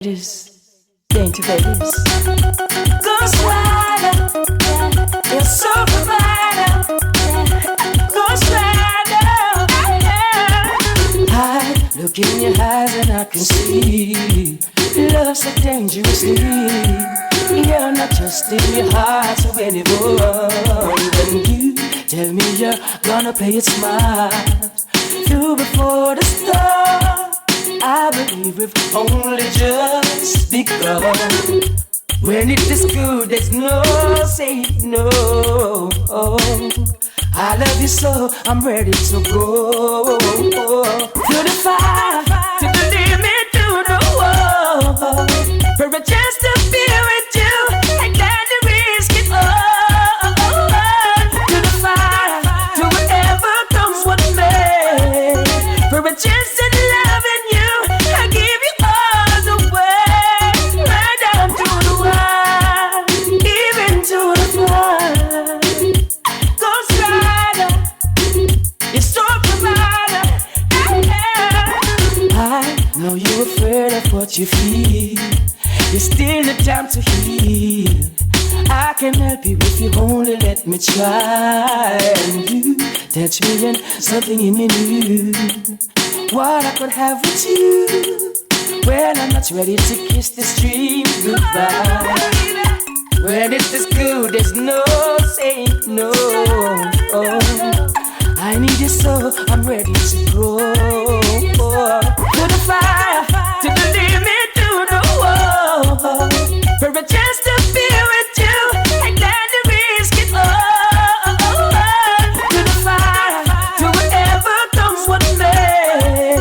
This dainty babies. Ghost rider, you're so provider. Ghost rider, I look in your eyes and I can see love's so dangerously. You're not just in your heart to anyone. When you tell me you're gonna play it smart, through before the start, I believe if only just because when it is good, there's no saying no. I love you so, I'm ready to go to the fire, to the limit, to the wall, for a chance to be with you and gladly risk it all. To the fire, to whatever comes what may, for a chance to love in you. I give you all the way, right down to the wire, even to the fire. Ghost rider, you're so provider. I know you're afraid of what you feel. It's still the time to heal. I can help you if you only let me try. And you touch me and something in me new. What I could have with you. When I'm not ready to kiss this dream goodbye. When it's this good, there's no saying no. I need you so, I'm ready to go to the fire, to the limit, to the wall, for a chance to be with you and gladly risk it all. To the fire, to whatever comes what may,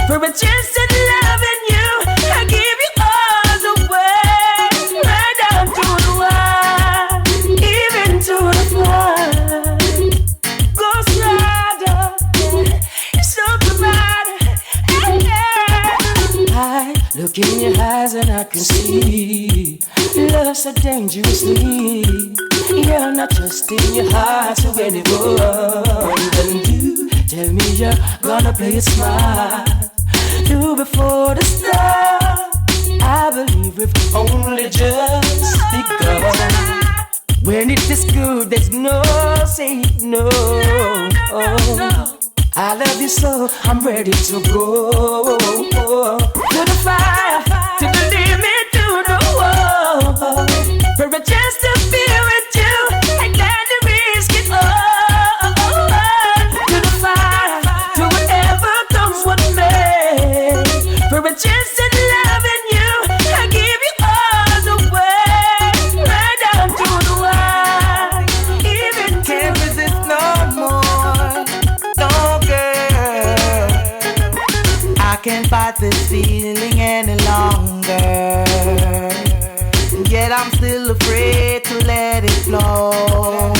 for a chance to love in you. I give you all the way, right down to the wire, even to the fire. Ghost rider, you're so provider. I look in your eyes and I can see love so dangerously. You're not just in your heart to anyone. When you tell me you're gonna play it smart, through before the start, I believe if only just because when it is good, there's no saying no. I love you so, I'm ready to go to the fire, to the limit, to the wall, for a chance to be with you and gladly risk it all. To the fire, to whatever comes what may, for a chance to love in you. I give you all the way, right down to the wire, even can't resist no more. No girl, I can't fight this feeling any longer. Yet I'm still afraid to let it flow.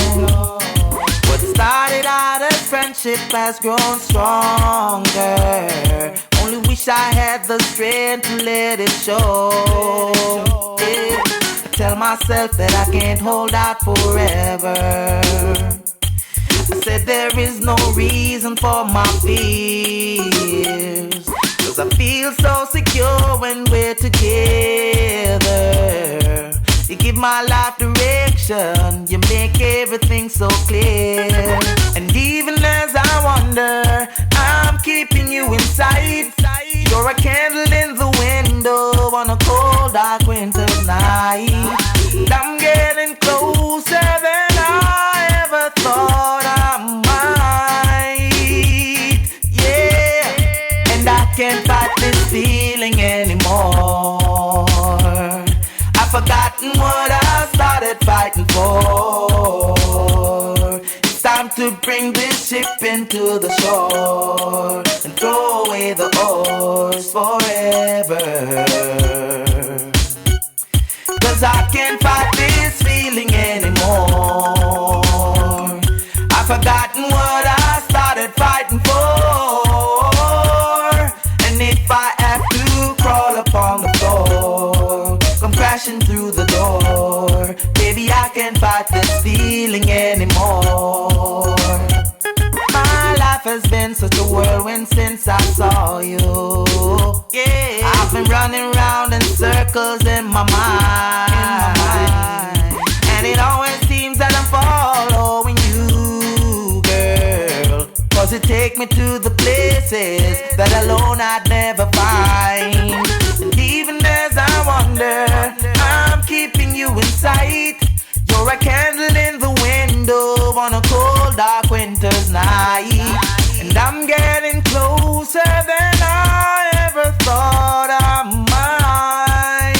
What started out as friendship has grown stronger. Only wish I had the strength to let it show. Yeah. I tell myself that I can't hold out forever. I said there is no reason for my fears, 'cause I feel so secure when we're together. You give my life direction, you make everything so clear. And even as I wonder, I'm keeping you in sight. You're a candle in the window on a cold dark winter night. I'm getting closer than I ever thought I might. Yeah, and I can't fight this feeling anymore. I've forgotten what I started fighting for. It's time to bring this ship into the shore and throw away the oars forever. 'Cause I can't fight this feeling anymore. I've forgotten what I started fighting for. And if I have to crawl upon the floor, come crashing through the door, baby, I can't fight this feeling anymore. My life has been such a whirlwind since I saw you. Yeah, I've been running round in circles circles in my mind. And it always seems that I'm following you, girl. Cause it take me to the places that alone I'd never find. And even as I wander, I'm keeping you in sight. You're a candle in the window on a cold, dark winter's night. And I'm getting closer than I ever thought I might,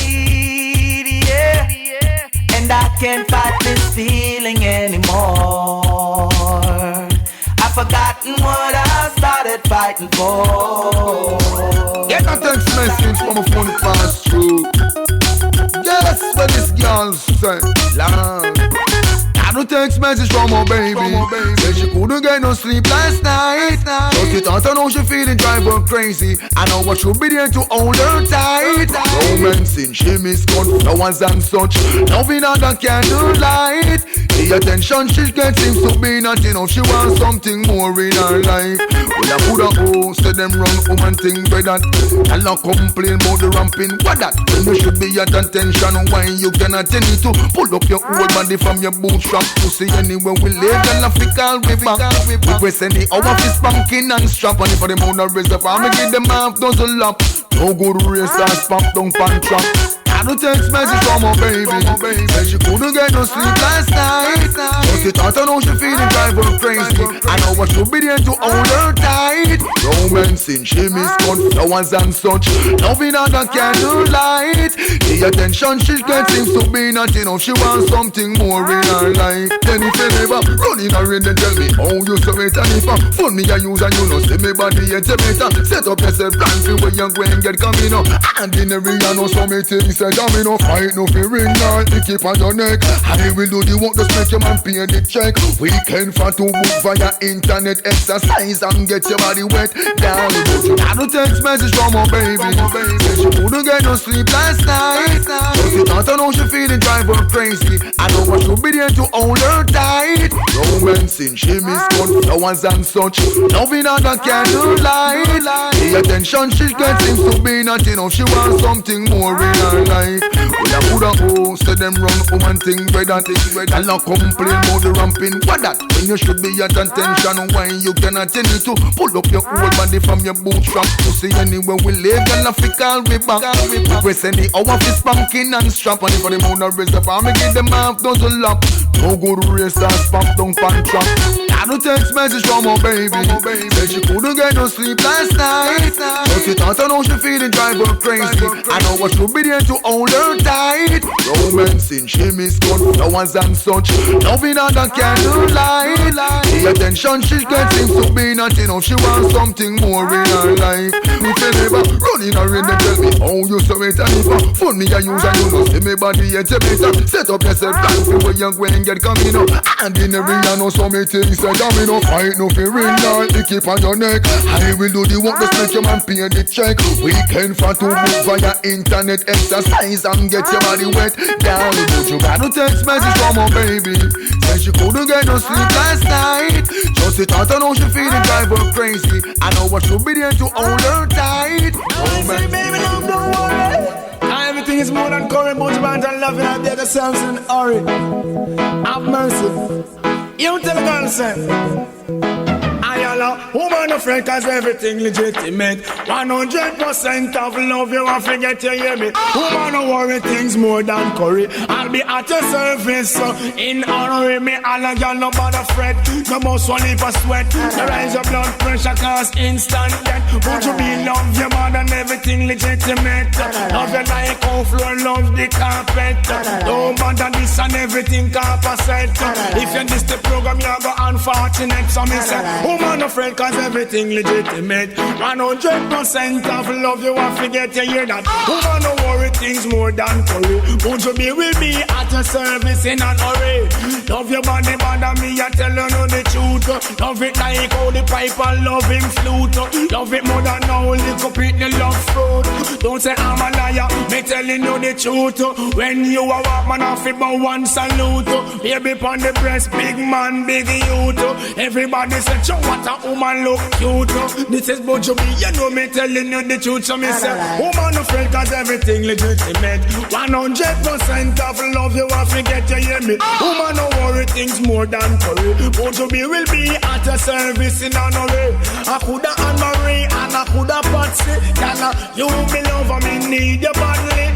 yeah. And I can't fight this feeling anymore. I've forgotten what I started fighting for. Get a text message from a phone pass through. Guess what this girl said, Lord. I no text message from my baby. Said she couldn't get no sleep last night. Just it out, I know she feeling drive her crazy. I know what should be there to hold her tight. Romancing, she miss flowers and such. Loving under candlelight. The attention she gets seems to be not enough. She wants something more in her life. Well, I put a oh, say them wrong woman thing better. I'll not complain about the ramping. What that? When you should be at attention. Why you cannot tell me to pull up your whole body from your bootstrap. To see anywhere we live, and I think I'll be back. We press any hour fist spanking and strap. And if I them on a reserve, I'ma give them half dozen lap. No good race and spam down pan trap. I no text message from my baby. Said she couldn't get no sleep last night. Just it out, I know she feeling drive her crazy. I know what should be there to hold her tight. Romancing, she miss flowers and such. Loving under candlelight. The attention she gets seems to be not enough. She wants something more in her life. Then if you never run in her rain, then tell me how you so it. And if I phone me I use and you know see me body yet you better set up yourself plan for where you go and get coming up. And in the ring I know so many things. Jam me no fight, no fear ring, no keep on your neck. I will do the work, just make your man pay the check. Weekend for to book via internet, exercise and get your body wet. Down, I no text message from my baby. Said she couldn't get no sleep last night. Just it out, I know she feeling drive her crazy. I know what should be there to hold her tight. Romancing, she miss flowers and such. Loving under candlelight. The attention she gets seems to be not enough. She wants something more in her life. Well, I put a oh, say them wrong woman thing better. I'll not complain about the ramping. What that? When you should be at attention. Why you cannot tell me to pull up your whole body from your bootstrap. To see anywhere we live, and I think I'll be back. We press any hour fist spanking and strap. And if I them on a reserve, I'ma give them half dozen lap. No good race and spam down pan trap. I no text message from my baby. Said she couldn't get no sleep last night. Just it out, I know she feeling drive her crazy. I know what should be there to hold her tight. Romancing, she miss flowers and such. Loving under candlelight. The attention she gets seems to be not enough. She wants something more in her life. If you never run in her rain, then tell me how you so it. And if I phone me I use and you know see me body yet you better set up yourself plan for where you go and get coming up. And in the ring I know so many things. Said I me no fight, no fear ring, no keep on your neck. I will do the work, just make your man pay the check. Weekend for to book via internet, exercise and get your body wet. Down, but you got no text message from my baby. Said she couldn't get no sleep last night. Just it out, I know she feeling drive her crazy. I know what should be there to hold her tight. Oh man, baby, don't worry. Everything is more than curry, Buju Banton loving out there, the sounds in hurry. Have mercy. You tell the girl, say I allow woman afraid cause everything legitimate. 100% of love you won't forget you hear me. Woman no worry things more than curry. I'll be at your service in honor me. All a girl no bother fret. No most one leave a sweat. The rise of blood pressure cause instant death. Won't you be love your more than everything legitimate. Love you like on floor, love the carpet. Don't bother this and everything composite. If you miss the program you go unfortunate. So me say woman afraid cause everything legitimate. 100% of love you won't forget you hear that. Woman no worry things more than curry. Won't you be will be at your service in an hurry. Love your body bother me I tell you no the truth. Love it like how the pipe and love him flute. Love it more than how the complete the love fruit. Don't say I'm a liar, me telling you the truth. When you a walk man off it but one salute. Baby pon the breast, big man, big youth. Everybody say what a woman look cute. This is Buju B, you know me telling you the truth. So me say woman afraid cause everything legitimate. legitimate. 100% of love you have to get, you hear me? Woman, no worry, things more than curry. Won't you be, will be at your service in an hurry. I coulda Anne Marie and I coulda Patsy. Can you be love me need you badly.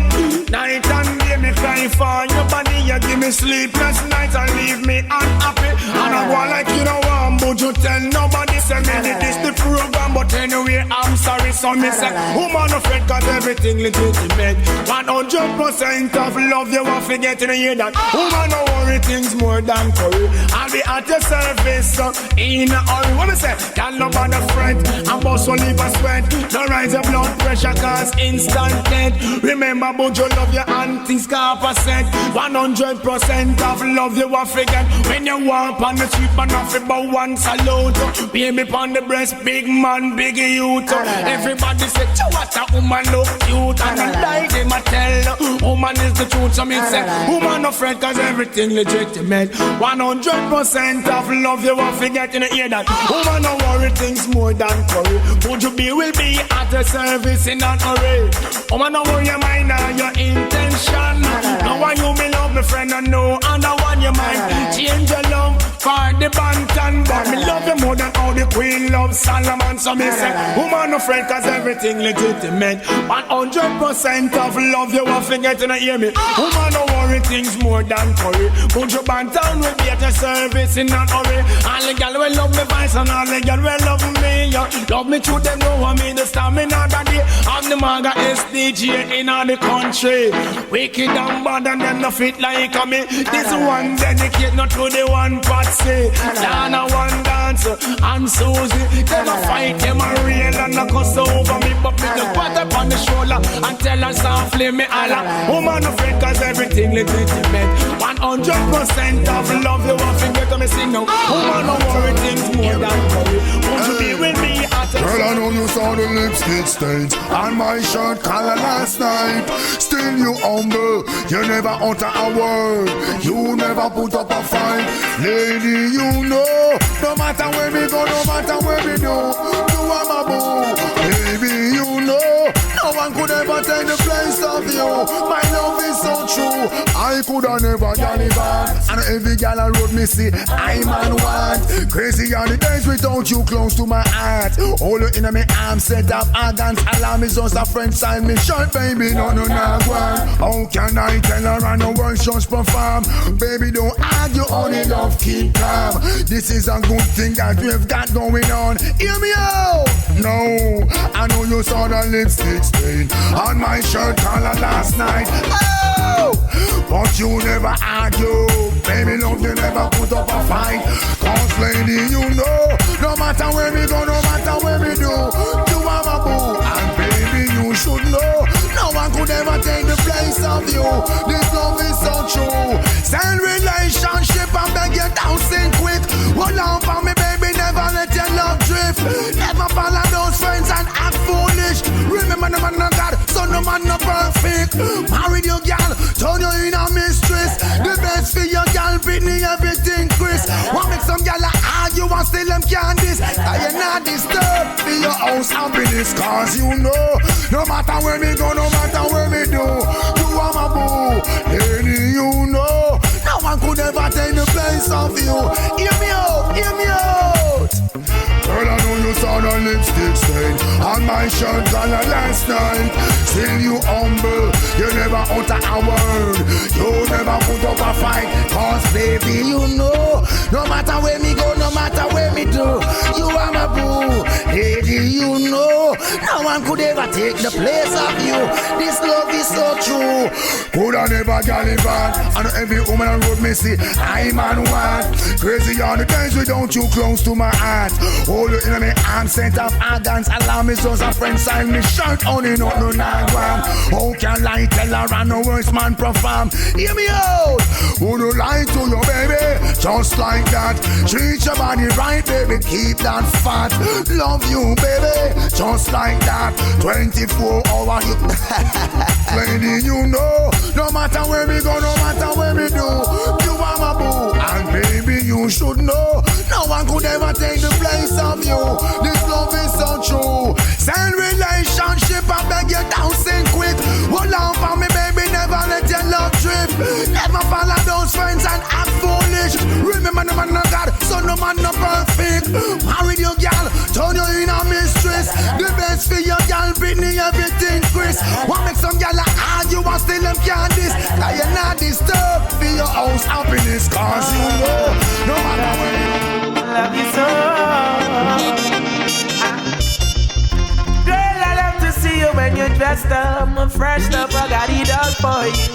Night and day me cry for your body. You give me sleepless nights and leave me unhappy. And I go like you know what, but you tell nobody. Say me this the program, but anyway I'm sorry. So me say, woman afraid cause everything legitimate. 100% of love you want to get in the hear that. Woman no worry, things more than curry. I'll be at your service in a hurry. What me say? Tell nobody fret, I'm boss will leave a sweat. Don't rise your blood pressure cause instant death. Remember but you love your aunties percent. 100% of love you want to get. When you walk on the street and off about one salute. Baby on the breast, big man, big youth. Everybody say, what a woman look cute. And I die, they ma tell, woman is the truth. So me say, woman no friend cause everything legitimate. 100% of love you want to get in the ear that. Woman no worry, things more than curry. Would you be, will be at a service in an hurry. Woman no worry your mind or your intention. No one you me love me friend and no other one you mind. Change your love for the Banton. But me love you more than how the queen loves Solomon. So me say, woman no friend cause everything legitimate. 100% of love you want to get in the hear me. Woman no worry, things more than curry. Buju Banton will be at a service in an hurry. All the girl will love me voice and all the girl will love me. Love me through them know I mean the stamina that day. I'm the maga SDG in all the country. Wicked and bad and them no fit like me. This one dedicate not to the one Patsy. Dana one dance and Susie. Them a fight, them a real and a cuss over me. But me just pat up on the shoulder and tell her softly me Allah. Woman afraid cause everything legitimate. 100% of love you want to get to me sing now. Woman no worry, things more than curry. Won't you be with me at a girl, I know you saw the lipstick stains on my shirt collar last night. Still you humble, you never utter a word. You never put up a fight. Lady, you know, no matter where we go, no matter where we do, you are my boo. Baby, you know, no one could ever take the place of you. My love is so true, I could have never get it back. And every gal I wrote me see, I'm on one. Crazy are the days without you close to my heart. Hold you in my arms, set up arrogance. Alarm is just a friend sign me shirt, baby, no, one. How can I tell her and no words just perform? Baby, don't argue, only love, keep calm. This is a good thing that we've got going on. Hear me out! No, I know you saw the lipstick stain on my shirt collar last night. Oh, but you never argue. Baby, love, you never put up a fight. Cause lady, you know, no matter where we go, no matter where we do, you are my boo. And baby, you should know, no one could ever take the place of you. This love is so true. Send relationship and beg you down, sing quick. Hold on for me, baby, never let your love drift. Never follow those friends and act foolish. Remember the man of God, so no man no perfect. Married your girl, turn you in a mistress. The best for your girl, Britney, everything Chris. What make some girl argue and still them candies? Are you not disturbed for your house happiness? Cause you know, no matter where we go, no matter where we do, you are my boo. Lady, you know, no one could ever take the place of you. Hear me out, hear me out. Girl, I know you saw the lipstick stain on my shirt collar last night. Still you humble, you never utter a word. You never put up a fight. Cause baby, you know, no matter where me go, no matter where me do, you are my boo. Lady, you know, no one could ever take the place of you. This love is so true. Could I never get it back? And every woman on road me see, I'm on one. Crazy are the days without you close to my heart. Hold you in my arms, set up arrogance. Allow me just a friend sign me shirt only no nagwan. How can I tell her and no words man perform? Hear me out. Who do lie to you, baby? Just like that. Treat your body right, baby. Keep that fat. Love you, baby. Just like that. 24 hours you. Lady, you know, no matter where we go, no matter where we do, you are my boo. And baby, you should know, no one could ever take the place of you. This love is so true. Send relationship and beg you down, sing quick. Hold on for me, baby. Marry your gal, turn you in a mistress. The best for your gal, Britney, everything Chris. What make some gal argue and still them can't this? Like you're not disturbed for your house happiness. Cause you know, no matter where you love you so. Girl, I love to see you when you're dressed up, freshed up, I got it all for you.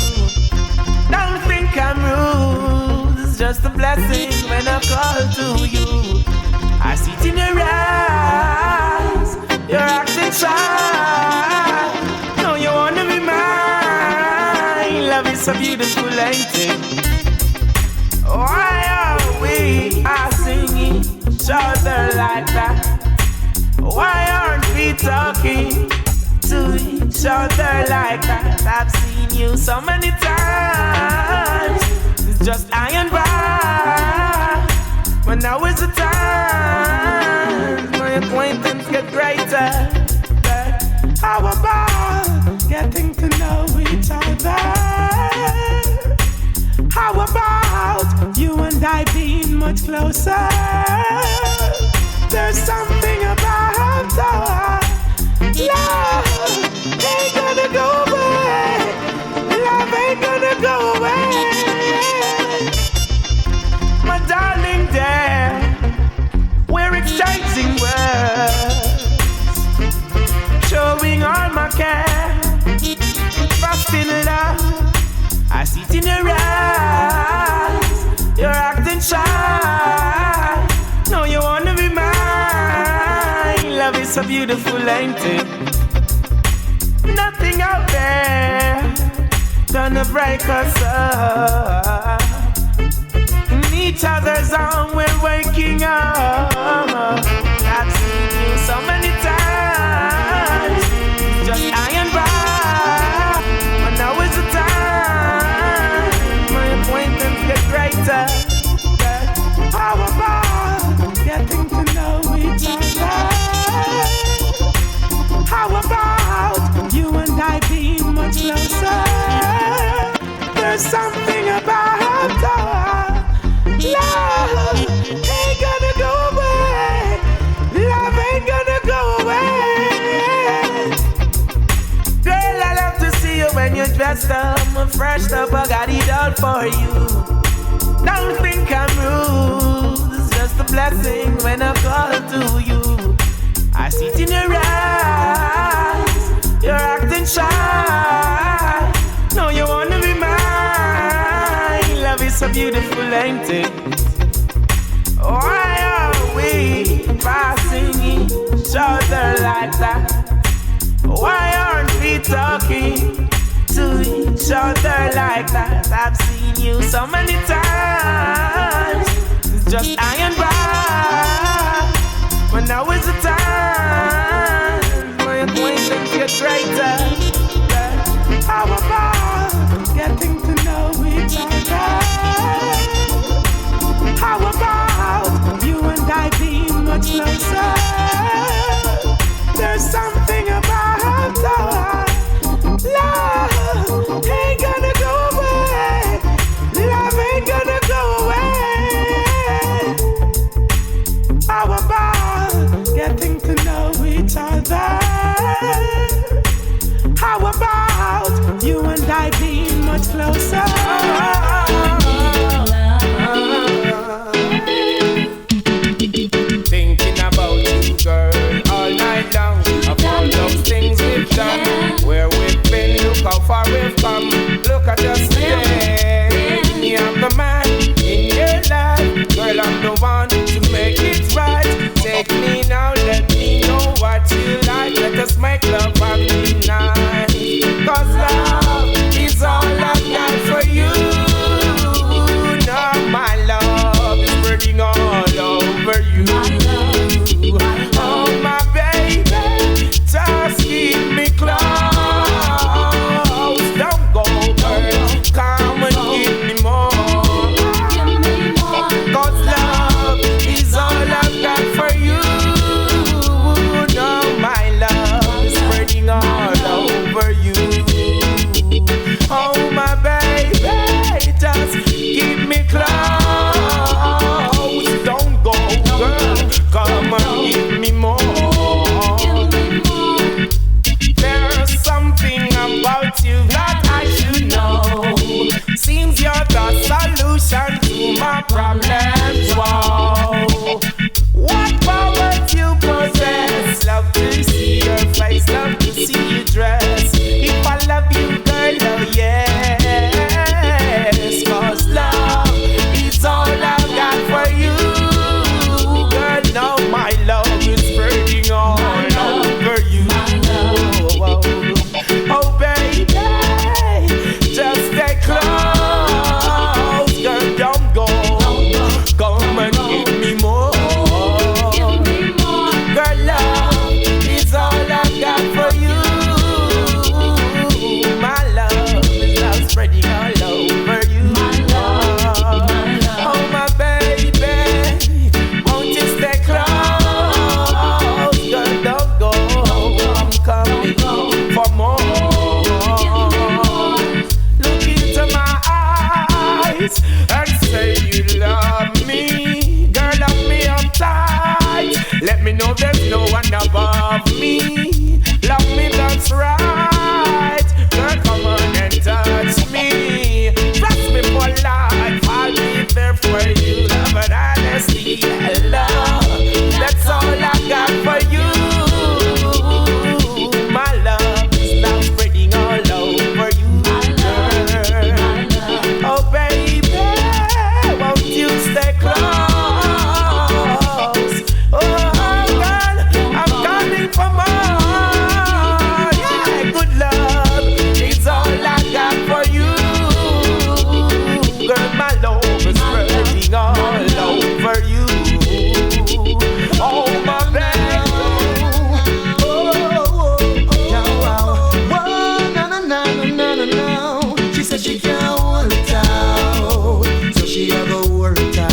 Don't think I'm rude, it's just a blessing when I call to you. I see it in your eyes, you're acting shy. No, you wanna be mine. Love is so beautiful, ain't it? Why are we singing each other like that? Why aren't we talking to each other like that? I've seen you so many times. It's just I and by. But now is the time my acquaintance get greater. But how about getting to know each other? How about you and I being much closer? There's something about our love ain't gonna go away. Love ain't gonna go away. My darling dear, we're exchanging words, showing all my care, trust in love. I see it in your eyes, you're acting shy. No, you wanna be mine. Love is so beautiful, ain't it? Nothing out there gonna break us up. In each other's arms, we're waking up. I've seen you so many times, just I and by. But now is the time my acquaintance get greater. How about getting to know each other? How about you and I being much closer? There's something about our love ain't gonna go away. Love ain't gonna go away. Girl, I love to see you when you're dressed up, freshed up, I got it all for you. Don't think I'm rude, it's just a blessing when I call to you. I see it in your eyes, you're acting shy. No, you wanna be mine. Love is so beautiful, ain't it? Why are we passing each other like that? Why aren't we talking to each other like that? I've seen you so many times, it's just I and by. But now is the time my acquaintance get greater. How about getting to know each other? How about you and I being much closer? There's something about our love ain't gonna go away. Love ain't gonna go away. How about getting to know each other? How about you and I being much closer? Thinking about you, girl, all night long. Of all those things we've done, where we've been, look how far we've come. Look at us today. I'm the man in your life, girl, I'm the one to make it right. Take me now, let me know what you like. Let us make love on the night. Cause love is all I've got for you. our problems. Whoa. What powers you possess? Love to see your face, love to see you dress. If I love you, girl, oh yes. 'Cause love is all I've got for you. Girl, now my love is spreading all over you. Oh baby, just stay close. Girl, don't go. Come and give me more. Girl, love is all I've got for you. My love is now spreading all over you. Oh my baby, won't you stay close? Girl, don't go. I'm coming for more. Look into my eyes and say you love me. Girl, love me up tight. Let me know there's no one above me. Love me, that's right. Girl, come on and touch me. Trust me for life. I'll be there for you. Love and honesty and love. That's all I got for you. My love is now spreading all over you, girl. Oh baby, won't you stay close? Oh girl, I'm coming for more. Yeah, good love is all I got for you. Girl, my love is spreading all over you. Oh my baby. She said she can't hold it out, so she a go work it out.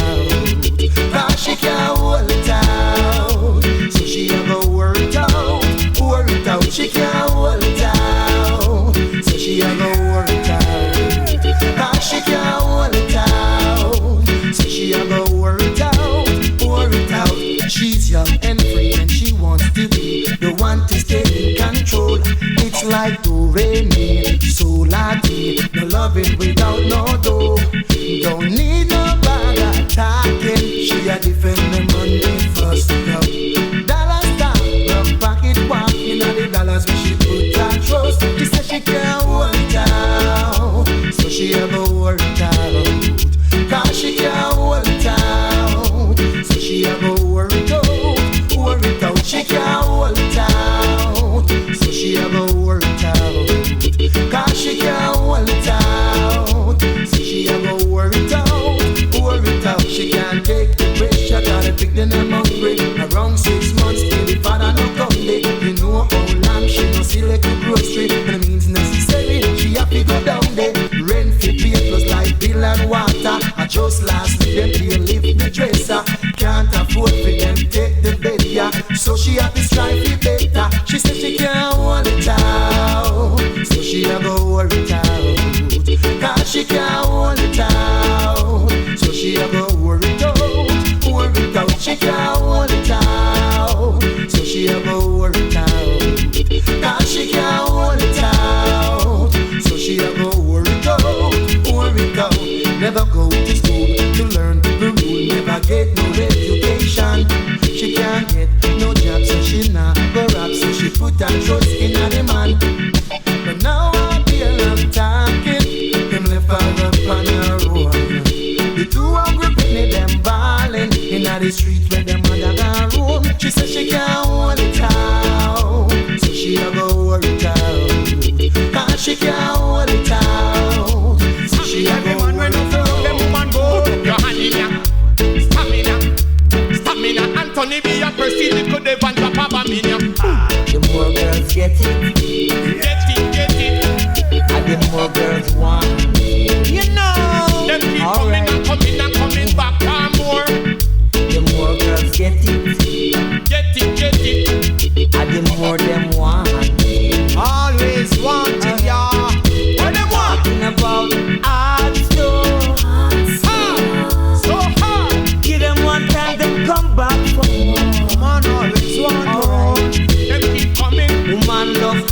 Cause she can't hold it out, so she a go work it out. Work it out, she can't hold it out, so she a go work it out. Cause she can't hold it out, so she a go work it out. Work it out. She's young and free and she wants to be the one to stay in control. It's like do-re-mi, so-la-ti. No loving without no dough. Don't need no bag of talking. She a defend the money first. No. Dollar stop, rock pocket walk. You know the dollars where she put her trust. She said she can't hold it out, so she a go work it out. Cause she can't hold it out, so she a go work it out. Work it out, she can't hold it out, so she a go work it out. Cause she can't hold it out, so she a go work it out. Work it out, she can't take the pressure. Gotta pick the name hungry. Around 6 months, till the father no come late. You know how long she no see like a grocery. And it means necessary, she have to go down there. Rent for pay plus light bill and water. I just last week them pay lift the dresser. Can't afford for them take the bed, yeah. So she have to strive for better. She said she can't hold it out, so she a go work it out. Cause she can't hold it out, so she a go work it out. Work it out, she can't hold it out, so she a go work it out. Cause she can't hold it out, so she a go work it out. Work it out. Never go to school to learn the rule. Never get no education. She can't get no job, so she not go rap. So she put her trust in a man. But now I feel I'm talking. Them left her up on her own. The two hungry penny them ballin' in the street where them mother gone room. She said she can't hold it out, so she a go work it out. Cause she can't hold it out, so she a go work it out. Them woman go your hand in ya. Stamina, Anthony be a person little Devon papa baminia. The more girls get it, Get it. and the more girls want it. You know. Them keep Alright. coming back and more. The more girls get it, Get it. and the more them want it. Always wanting ya. What them want? Talking about hard stuff. So hard. Give them one time, them come back for more. Man always want more. Them keep coming. Woman love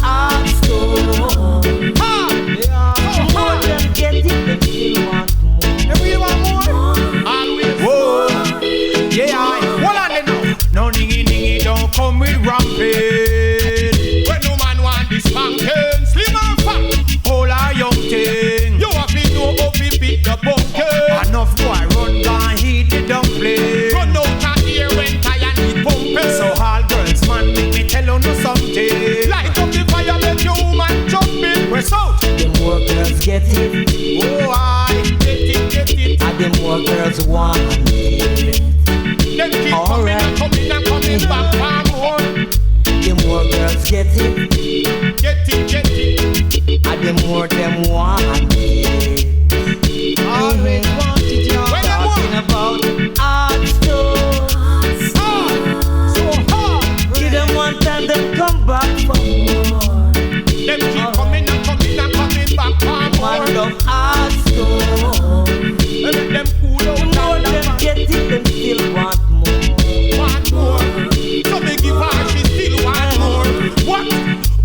it. Oh, I get it. And the more girls want it. Them keep Alright. coming back for more. The more girls get it. Get it. And the more them want it. Always want it, y'all. When them Talking want about hard stuff. hard, so hard. Give them one time, then come back for more. Them keep coming back for more. One love hard stuff. And let them cool out The more and them get it, them still want more. want more. So they give her, she still want more. What?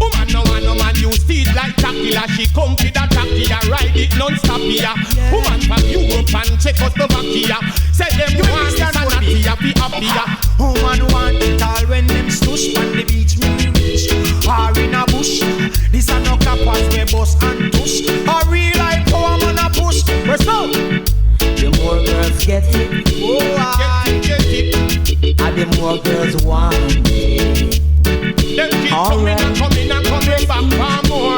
Woman no man use teeth like Takila. She come with a Takila, ride it non-stop here. Woman from Europe and Czechoslovakia. Say them want sanity, happy happier. Woman want it all when them stush on the beach, me reach. Or in a bush. This a no cappers we bust and tush. A real life power man a push. Press out. The more girls get it, Oh, get it. and the more girls want it. Them keep Alright. coming back for more.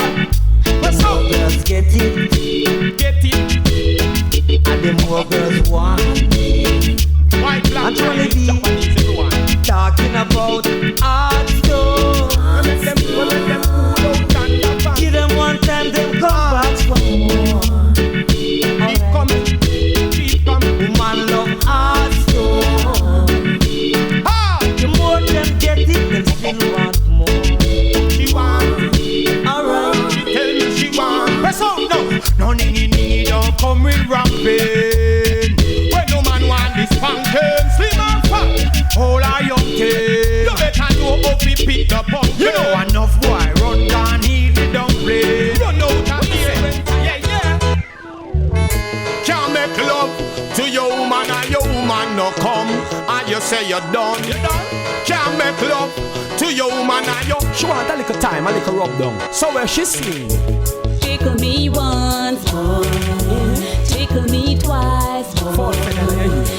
The Press more out. girls get it, Get it. and the more girls want it. White, black, I'm trying to Chinese, be- Japanese, everyone. Talking about hard stuff. Let them cool out and have fun. Give them one time, then come back for more. Keep coming. Woman love hard stuff. Ha! The more them get it, them still want more. She want. Alright. She tell me she want. Press out now. No ningy don't come with ramping. When no man want this pumpkin, slim and fat, all are young kids. You better know how to pick the pumpkin. You know enough boy run down here, they don't play. Run out of here. Yeah. Can't make love to your woman and your woman no come. And you say you're done. Can't make love to your woman and your. She want a little time, a little rub down. So where she sleep? Tickle me once more, tickle me twice more.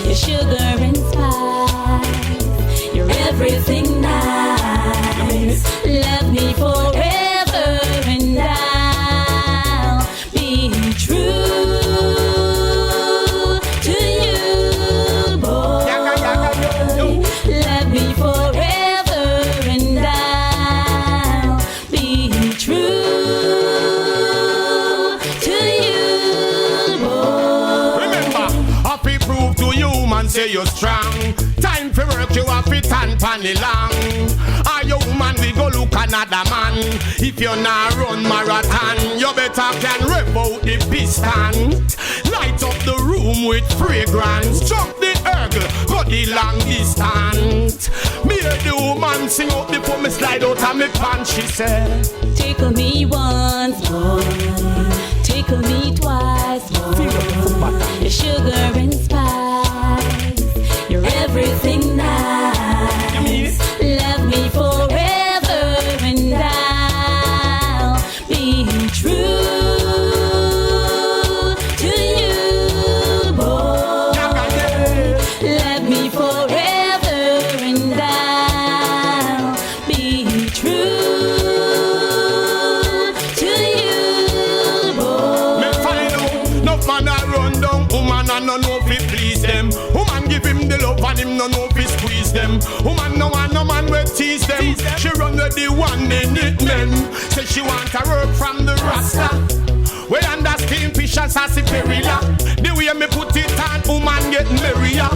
Your sugar and spice, you're everything nice. Love me forever and I'll be true to you, boy. Love me forever and I'll be true. Prove to you, man, say you're strong. Time for work, you have it and panny long. Are you man, we go look another man. If you're not run marathon, you better can rev out the piston. Light up the room with fragrance. Jump the ergle, go the long distance. Me hear the woman sing out before me slide out of me pants, she said. Tickle me once more, tickle me twice more. Your sugar and spice, you're everything nice. Love me forever and I'll be true to you, boy. Love me forever and I'll be true. No know fi please them. Woman give him the love and him no know fi squeeze them. Woman no want no man will tease them. She run with the 1 minute men. Say she want to work from the rasta. We understand fish and sassy perilla. The way me put it on, woman get merrier.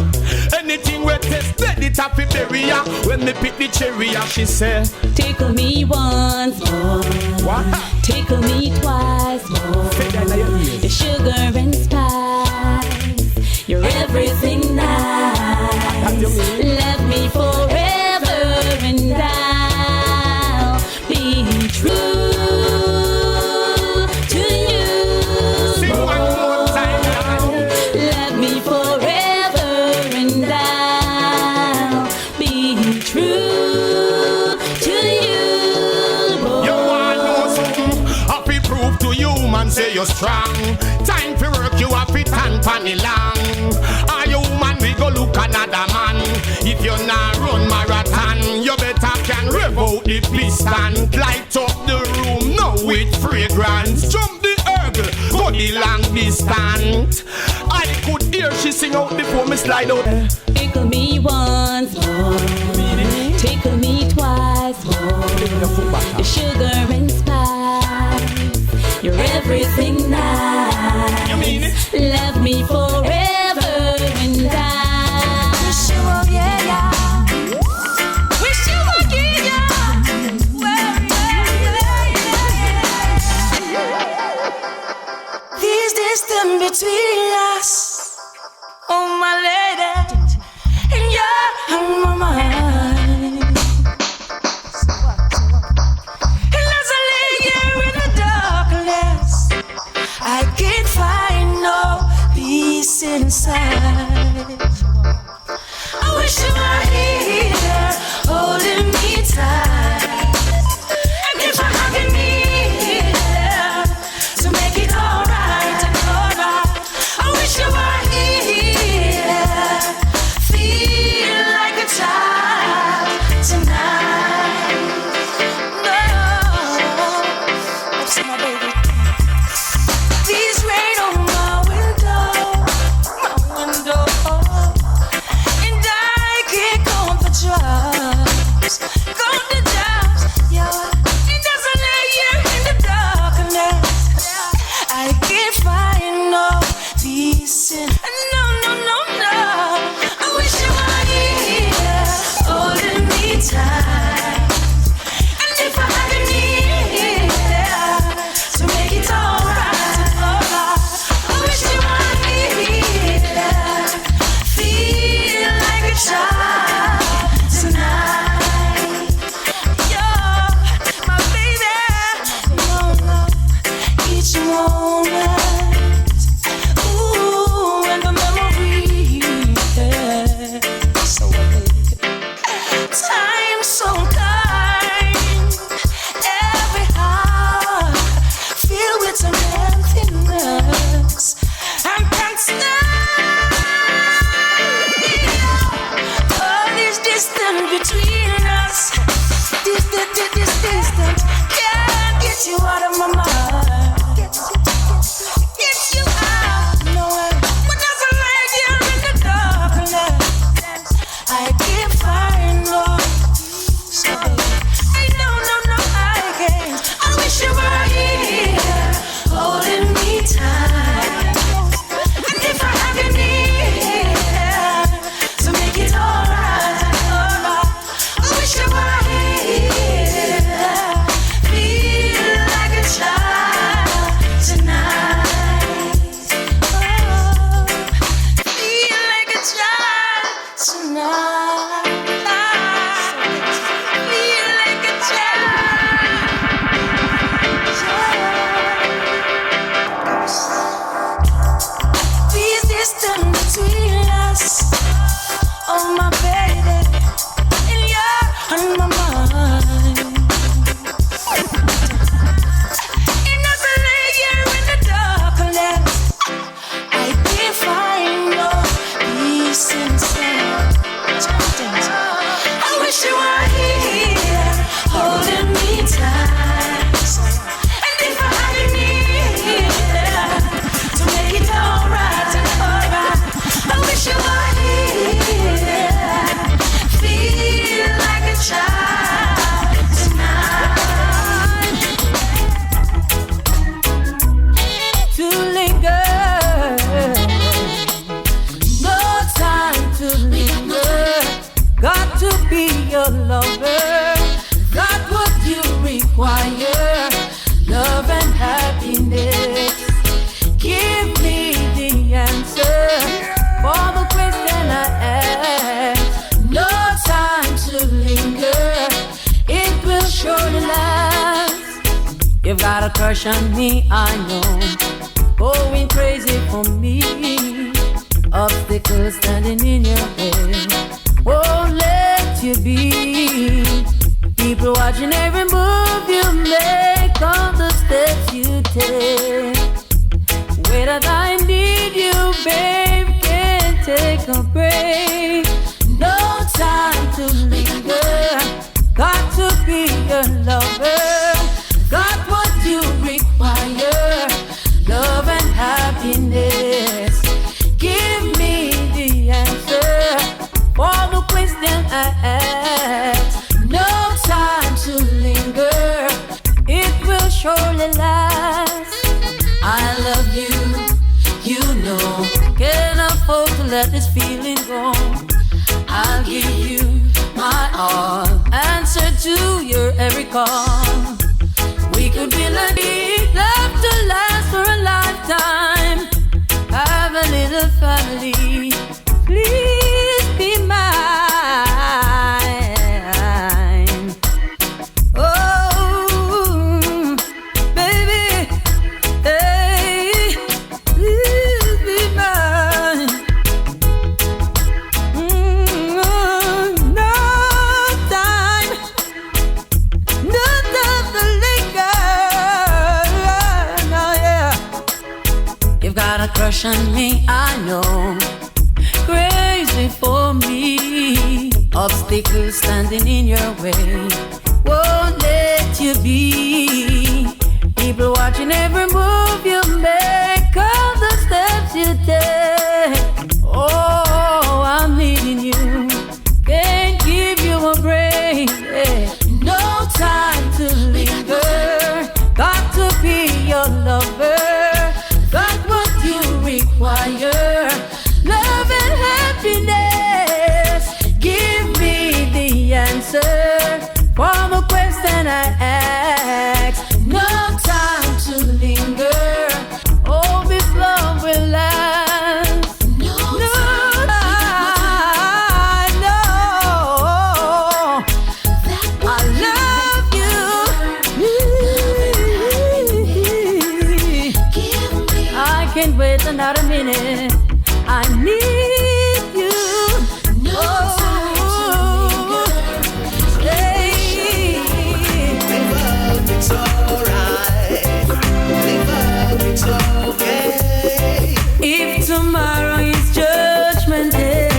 Anything we test, let it up fi bury ya. When me pick the cherry, she say, tickle me once more, what? Tickle me twice more. Your sugar and spice, you're everything nice. Love me forever and I'll be true to you. Sing one more time. Love me forever and I'll be true to you, boy. You want know something? Happy prove to you, man, say you're strong. Time for work, you have it and panny long. Are you man, we go look another man. If you're not run marathon, you better can rev out the piston. Light up the room now with fragrance. Jump the ergle, go be long distant. I could hear she sing out before me slide out. Tickle me once more, tickle me twice more. Your sugar and spice, you're everything nice. You mean it? Love me forever and I wish you were, yeah, yeah. Wish you were, yeah, yeah. Well, yeah. These distance between us, oh my lady, and you're on my mind. And as I lay here in the darkness, I can't find no peace inside. I wish you were here, holding me tight, and if I hugging me here to make it alright, alright. I wish you were here, feel like a child tonight. No, I've seen my baby. These rain on my window, and I can't go for jobs, yeah. It doesn't lay here in the darkness. I can't find no peace in. No, no, no, no. I wish you were here, holding me tight, and if I had here to make it alright, alright. I wish you were here, feel like a child tonight. You're my baby, no, no, each moment. Ooh, and the memory, yeah. So time so kind, every heart filled with some emptiness. I can't stand all this distance between us. This distance can't get you out of my mind. Get you out, no way. But there's a light here in the darkness. I can't find no peace. Hey, no, no, no, I can't. I wish you were here, holding me tight, and if I had you here to make it alright, alright. I wish you were here, feel like a child tonight. Oh, feel like a child tonight. Feel like a child. These distance between us, oh my baby, and you're on my mind. And as I lay here in the darkness, I can't find no peace inside. I wish you were here, holding me tight, and if I had you here to make it alright, alright. I wish you were here, feel like a child tonight. To linger, no time to linger. Got to be your lover, got what you require, love and happiness. Give me the answer for the question I ask. No time to linger, it will surely last. You've got a crush on me, I know, going crazy for me. Obstacles standing in your way won't let you be. People watching every move you make, all the steps you take. Wait as I need you, babe, can't take a break. No time to linger, got to be your lover, got what you require, love and happiness. Give me the answer for the question I ask. No time to linger, it will surely last. I love you, you know, can't afford to let this feeling go. I'll give you my all, answer to your every call. We could be lucky, love to last for a lifetime. Have a little family, please be mine. Oh, baby, hey, please be mine. No time to linger. No, yeah. You've got a crush on me, I know. Crazy for me. Obstacles standing in your way won't let you be. People watching every move you make, all the steps you take. Oh, I'm needing you, can't give you a break. No time to linger, got to be your lover. Got what you require, love and happiness. Give me the answer for the question I ask. No time to linger, oh, this love will last. No I know I love you. I can't wait another minute. I need you. No time to live up, it's alright. Live up, it's okay. If tomorrow is judgment day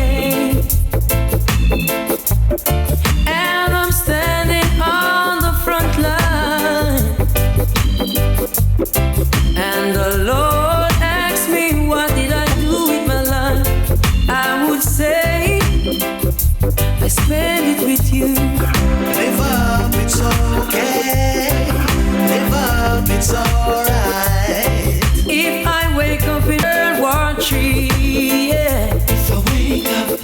and I'm standing on the front line and the Lord asks me what did I do with my life, I would say I spent it with you. Live up, it's okay. Live up, it's alright. If I wake up in World War III, yeah. If I wake up,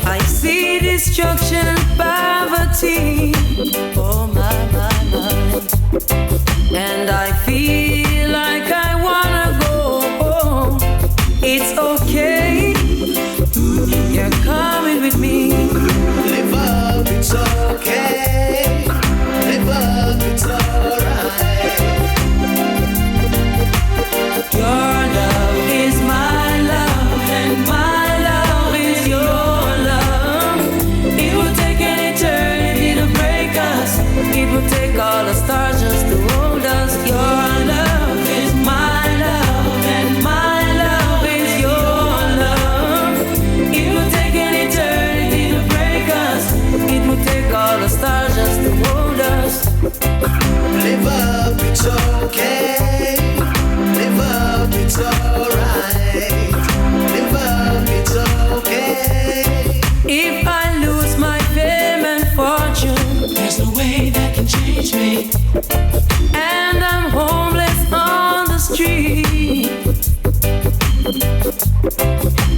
I see destruction and poverty. Oh my. And I feel like I wanna go home. It's okay, you're coming with me. Live up, it's okay. Live up, it's alright. Your love is my love, and my love is your love. It will take an eternity to break us. It will take all the stars just to hold us. Your love is my love, and my love is your love. It will take an eternity to break us. It will take all the stars just to hold us. Live up, it's okay. Live up, it's alright. Live up, it's okay. If I lose my fame and fortune, there's no way that can change me. And I'm homeless on the street,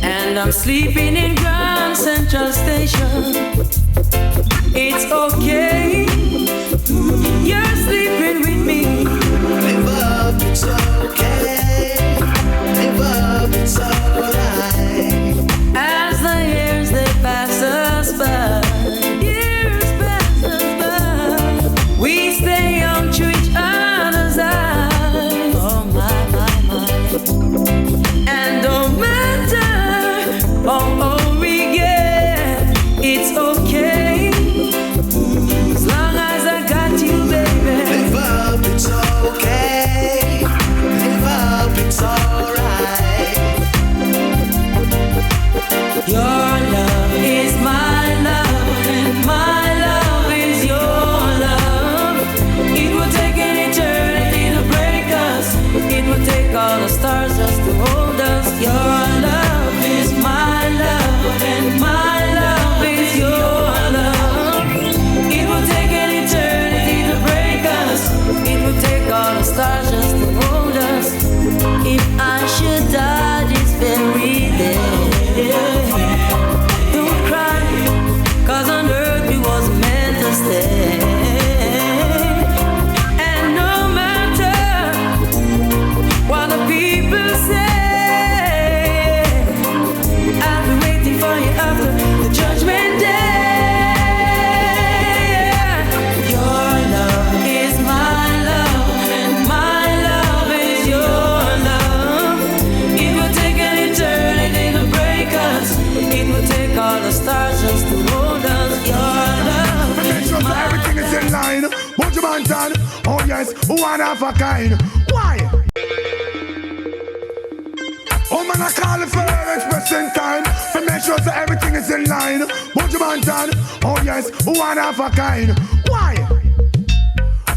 and I'm sleeping in Grand Central Station. It's okay, you're sleeping with me. Live up, it's okay. Live up, it's alright. As the years they pass us by, years pass us by, we stay young to each other's eyes. Oh my. And no matter how we get, it's okay. As long as I got you, baby. Live up. yes, one of a kind. Why? Oh man, I call it for expressing time. To make sure that everything is in line. Buju Banton, oh yes, one of a kind. Why?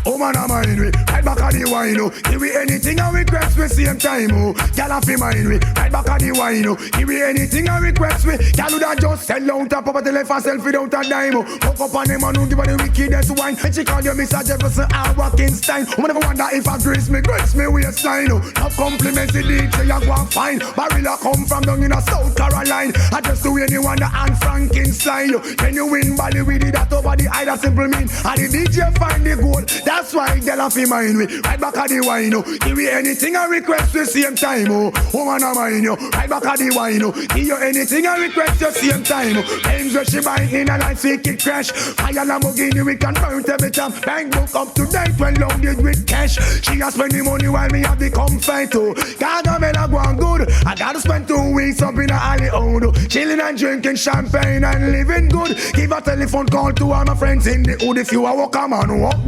Oh man, I mind we, right back at the wine, oh. Give we anything and request we same time, oh. Girl off the mind we, right back at the wine, oh. Give we anything and request we. Girl who that just sell out top up at the left and selfie without a dime, oh. Hook up on them and who give her the wickedest wine. And she call you Mr. Jefferson and Rockinstein. I never wonder if I grace me waistline, oh. Love compliments the DJ you go and find. Barilla come from down in a South Carolina. I just do anyone the Anne Frankenstein, oh. Can you win Bali with it that over the eye that simple mean. And the DJ find the gold. That's why girl off in mind we, right back at the wine, oh. Give me anything I request the same time, oh. Woman I mind you, right back at the wine, oh. Give you anything I request the same time, oh. Times where she buy in a night fake it crash. Fire Lamborghini we can burn every time. Bank book up to date when loaded with cash. She a spend the money while me have the comfort, oh. Gotta make her go on good. I gotta spend 2 weeks up in a alley, oh. Chilling and drinking champagne and living good. Give a telephone call to all my friends in the hood. If you a walk, come on, walk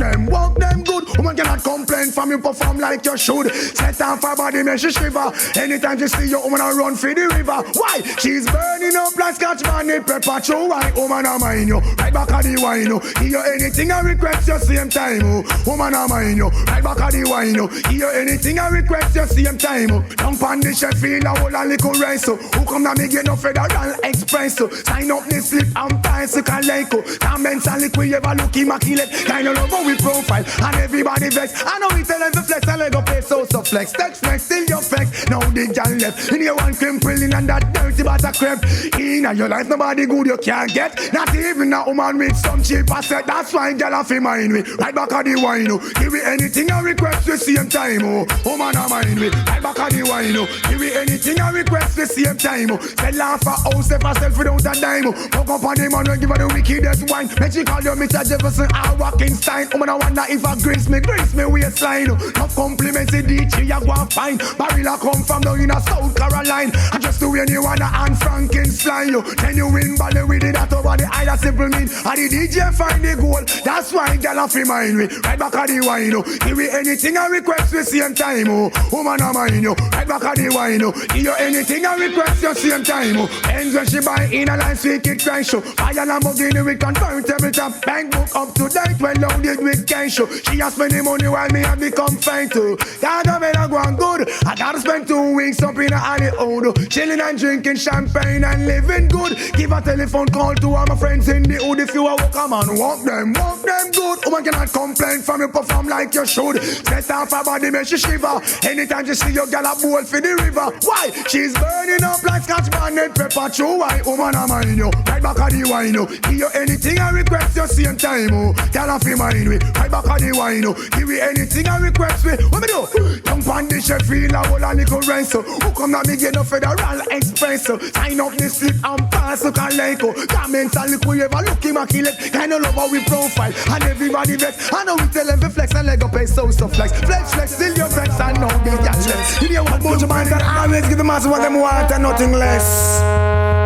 them good. Woman cannot complain from you perform like you should. Set off her body, make she shiver. Anytime she see you, woman I run for the river. Why? She's burning up like Scotch bonnet pepper. True, why? Woman I mind you, right back at the wine, oh. Give you anything I request you same time, oh. Woman I mind you, right back at the wine, oh. Give you anything I request you same time, oh. Jump on the chef, feel a whole a little race, oh. Who come now me get no Federal Express, oh. Sign up the slip and bicycle like, oh. Comments and liquid, ever look immaculate. Kind of love how we profile, and everybody vex. I know we tell them to flex and let go pay so flex. Text flex, still your flex. Now the gal left. In your one crimple in and that dirty butter crepe. In your life nobody good you can't get. Not even a woman with some cheap asset. That's why gal off in mind me. Right back at the wine, oh. Give me anything I request the same time, oh. Woman I mind me. Right back at the wine, oh. Give me anything I request the same time, oh. Sell off a house if I sell without a dime, oh. Hook up on the man and give her the wickedest wine. Make she call you Mr. Jefferson and Rockinstein. Woman I wonder if I grace me waistline. No compliments the DJ you go and find. Barilla come from down in a South Carolina. And just to win you wanna Anne Frankenstein, you. Then you win Bali with it that over the eye that simple mean. And the DJ find the goal. That's why girl off in mind me. Right back at the wine, oh. Give me anything I request the same time, oh. Woman I mind you. Right back at the wine, oh. Give you anything I request the same time, oh. Ends when she buy in a line sweet it crash, show. Fire Lamborghini we can burn every time. Bank book up to date when loaded with cash, show. She has spend the money while me have become fine too. Gotta make her go on good. I gotta spend 2 weeks up in a alley, oh. Chilling and drinking champagne and living good. Give a telephone call to all my friends in the hood. If you a walk, come on, walk them good. Woman cannot complain from you perform like you should. Set off her body, make she shiver. Anytime you see your girl a bowl for the river. Why? She's burning up like Scotch bonnet pepper. True, why? Woman I mind you. Right back at the wine, oh. Give you anything I request you same time, oh. Girl off your mind, we. Right back at the wine, oh. Give you anything I request me. What me do? Jump on the chef, feel a whole a little race, oh. Who come now me get no Federal Express, oh. Sign up the slip and pass so can like, oh. Comments and look we ever look immaculate. Kind of love how we profile and everybody vex. I know we tell them to flex and let go pay so flex. Flex, still your flex and now they get less. You know what Buju Banton always give the mass what them want and nothing less.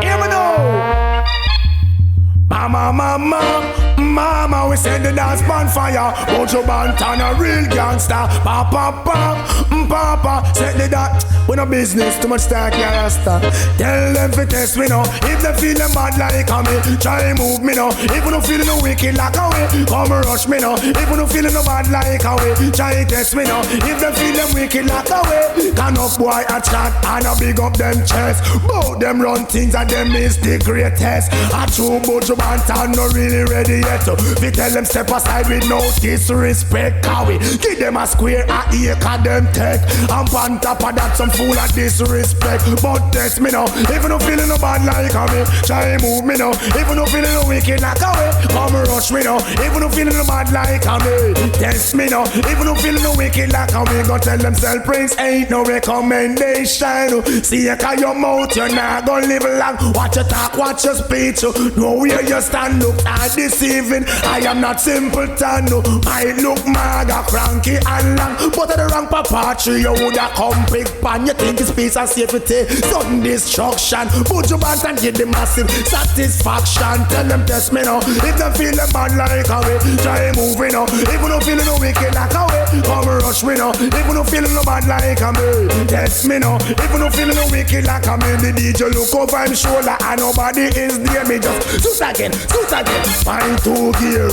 Hear me now. Mama, we send the dance on fire. Buju Banton a real gangster. Papa, set the dance. We no business, too much talk, ya rasta. Tell them to test me now. If they feel them bad like me, try move me now. If you no feeling no wicked like a way, come rush me now. If you no feeling no bad like a way, try test me now. If they feel them wicked like a way, can up boy a chat and a big up them chest. Both them run things and them is the greatest. A true Buju Banton no really ready yet. We tell them step aside with no disrespect. Can we give them a square a acre them take. And on top of that some fool of disrespect. But test me now. If you no feeling no bad like me, try move me now. If you no feeling no wicked like a way, come rush me now. If you no feeling no bad like me, test me now. If you no feeling no wicked like me, go tell them sell Prince ain't no recommendation. See you call your mouth, you're not gonna live long. Watch your talk, watch your speech. Know where you stand, look at the scene. deceiving. I am not simpleton. I look maga, cranky and long, but at the wrong papa tree, you woulda come pick pan. You think it's peace and safety, sudden destruction. Buju Banton give the massive satisfaction. Tell them test me now. If them feel them bad like a way, try moving now. If you don't feeling no wicked like a way, come rush me now. If you don't feeling no bad like a me, test me now. If you don't feeling no wicked like a me, the DJ look over him shoulder and nobody is near me. Just shoot again, find two gear.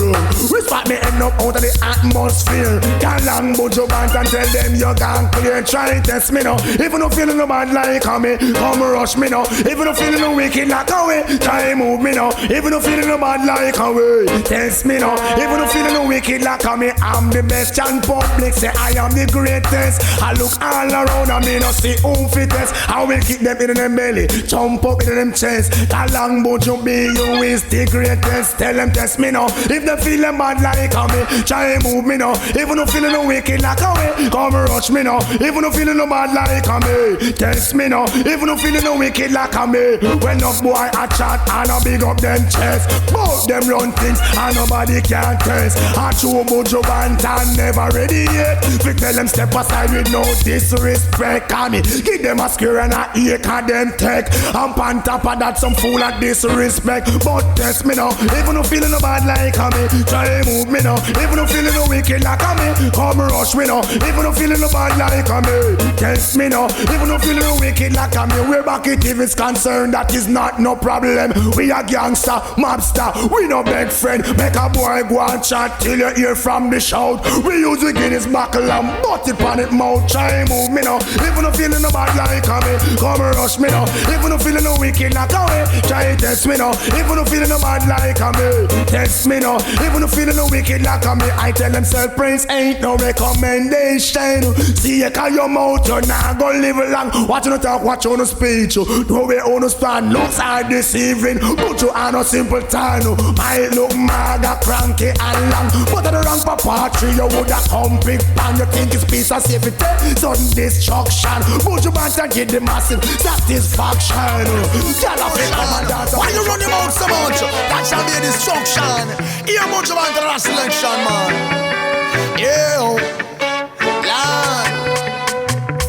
We spot me end up out of the atmosphere. Can long Buju Banton tell them you can't clear. Try test me now. If you don't feeling no bad like a me, come rush me now. If you don't feeling no wicked like a way, try move me now. If you don't feeling no bad like a way, test me now. If you don't feeling no wicked like a me, I'm the best. And public say I am the greatest. I look all around and me no see who fittest. I will kick them in them belly, jump up in them chest. That long Buju be you is the greatest. Tell them test me now. If they feel them bad like a me, try move me now. If you don't feeling no wicked like a way, come rush me now. If you don't feeling no bad like a me, test me now. If you don't feeling no wicked like a me, when up boy I chat and I big up them chest. Both them run things and nobody can test. I true Buju Banton never ready yet. We tell them step aside with no disrespect. Call me, give them a scare and a ear can them take. I'm on top of that some fool at disrespect. But test me now. If you don't feeling no bad like a me, try move me now. If you don't feeling no wicked like a me, come rush me now. If you don't feeling no bad like a me, test me now. If you don't feeling no wicked like a me, we're back it if it's concerned. That is not no problem. We a gangster, mobster, we no beg friend. Make a boy go and chat till you hear from the shout. We use the Guinness buckle and butt it on it mouth. Try move me now. If you don't feeling no bad like a me, come rush me now. If you don't feeling no wicked like a me, try test me now. If you don't feeling no bad like a me, test me now. If you don't feeling no wicked like a me, I tell them self-praise ain't no recommendation. See you call your mouth, you not go live long. Watch you no talk, watch you no speech. No way on no stand, looks are deceiving. But you are no simple time. I look maga, cranky and long, but at the wrong papa tree, you woulda come big pan. You think it's peace and safety, sudden destruction. Buju Banton give the massive satisfaction. Why you run your mouth so much? That shall be a destruction. Here Buju Banton a selection, man. Yeah, Lord.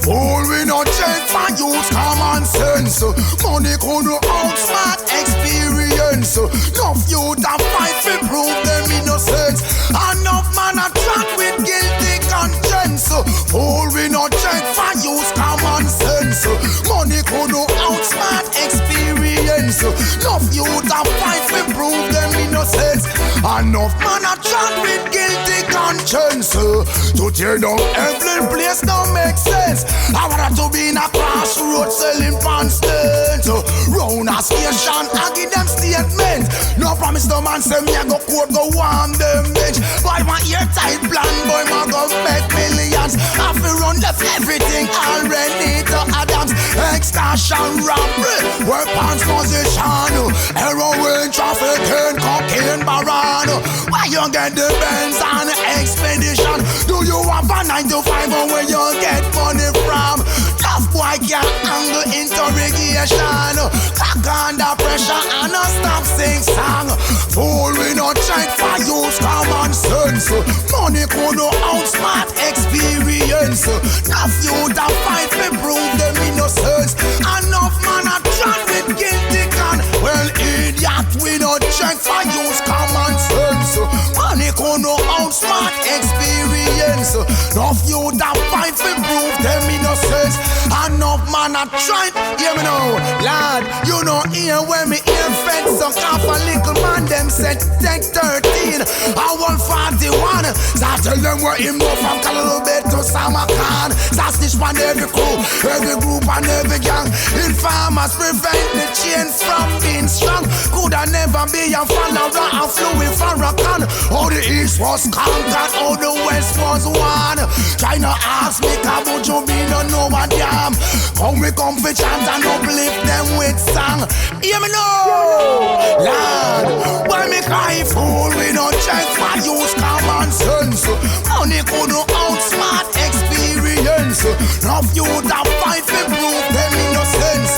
Fool we no check for use common sense. Money could do outsmart experience. Enough youth a fight to prove them innocence. Enough man a track with guilty conscience. Fool we no check for use common sense. Money could do outsmart experience. Enough youth a fight to prove them innocence. Enough man a track with guilty conscience. To tear down every place don't make sense. I want to be in a crossroads selling constant. Round a station, I give them statements. No promise no man say me I go court, go warm them bench. Boy my airtight plan, boy my go make millions. I feel run left everything already to Adams. Extortion, robbery, weapons position, heroin trafficking, cocaine baron. Why you get the Benz on expedition? Do you have a 9 to 5 or where you get money from? Tough boy can't handle interrogation. Cock under pressure and no stop sing song. Fool we no check for use common sense. Money could no outsmart experience. Enough youth a fight to prove them innocence. Enough man a try with guilty con. Well idiot we no check for use common sense. Money could no outsmart experience. Enough youth a fight to prove them innocence. Enough man a try. Hear me now, lad. You know here when me hear fed some half a little man them said take 13. I want 41. So I tell them where him go from Calabit to Samarkand. So I stitch on every crew, every group and every gang. Informers prevent the chain from being strong. Could I never be a follower of fluid Farrakhan? How the East was conquered, how the West was won. China ask me, Buju be no know what damn. Come we come for chant and uplift them with song. Hear me now, Lord. Why me cry fool? We no check for use common sense. Money could no outsmart experience. Enough youth a fight to prove them innocence.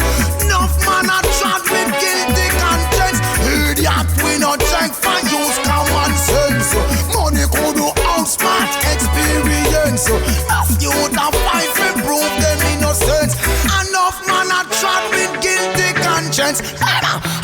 Enough man a chat with guilty conscience. Idiot we no check for use common friends.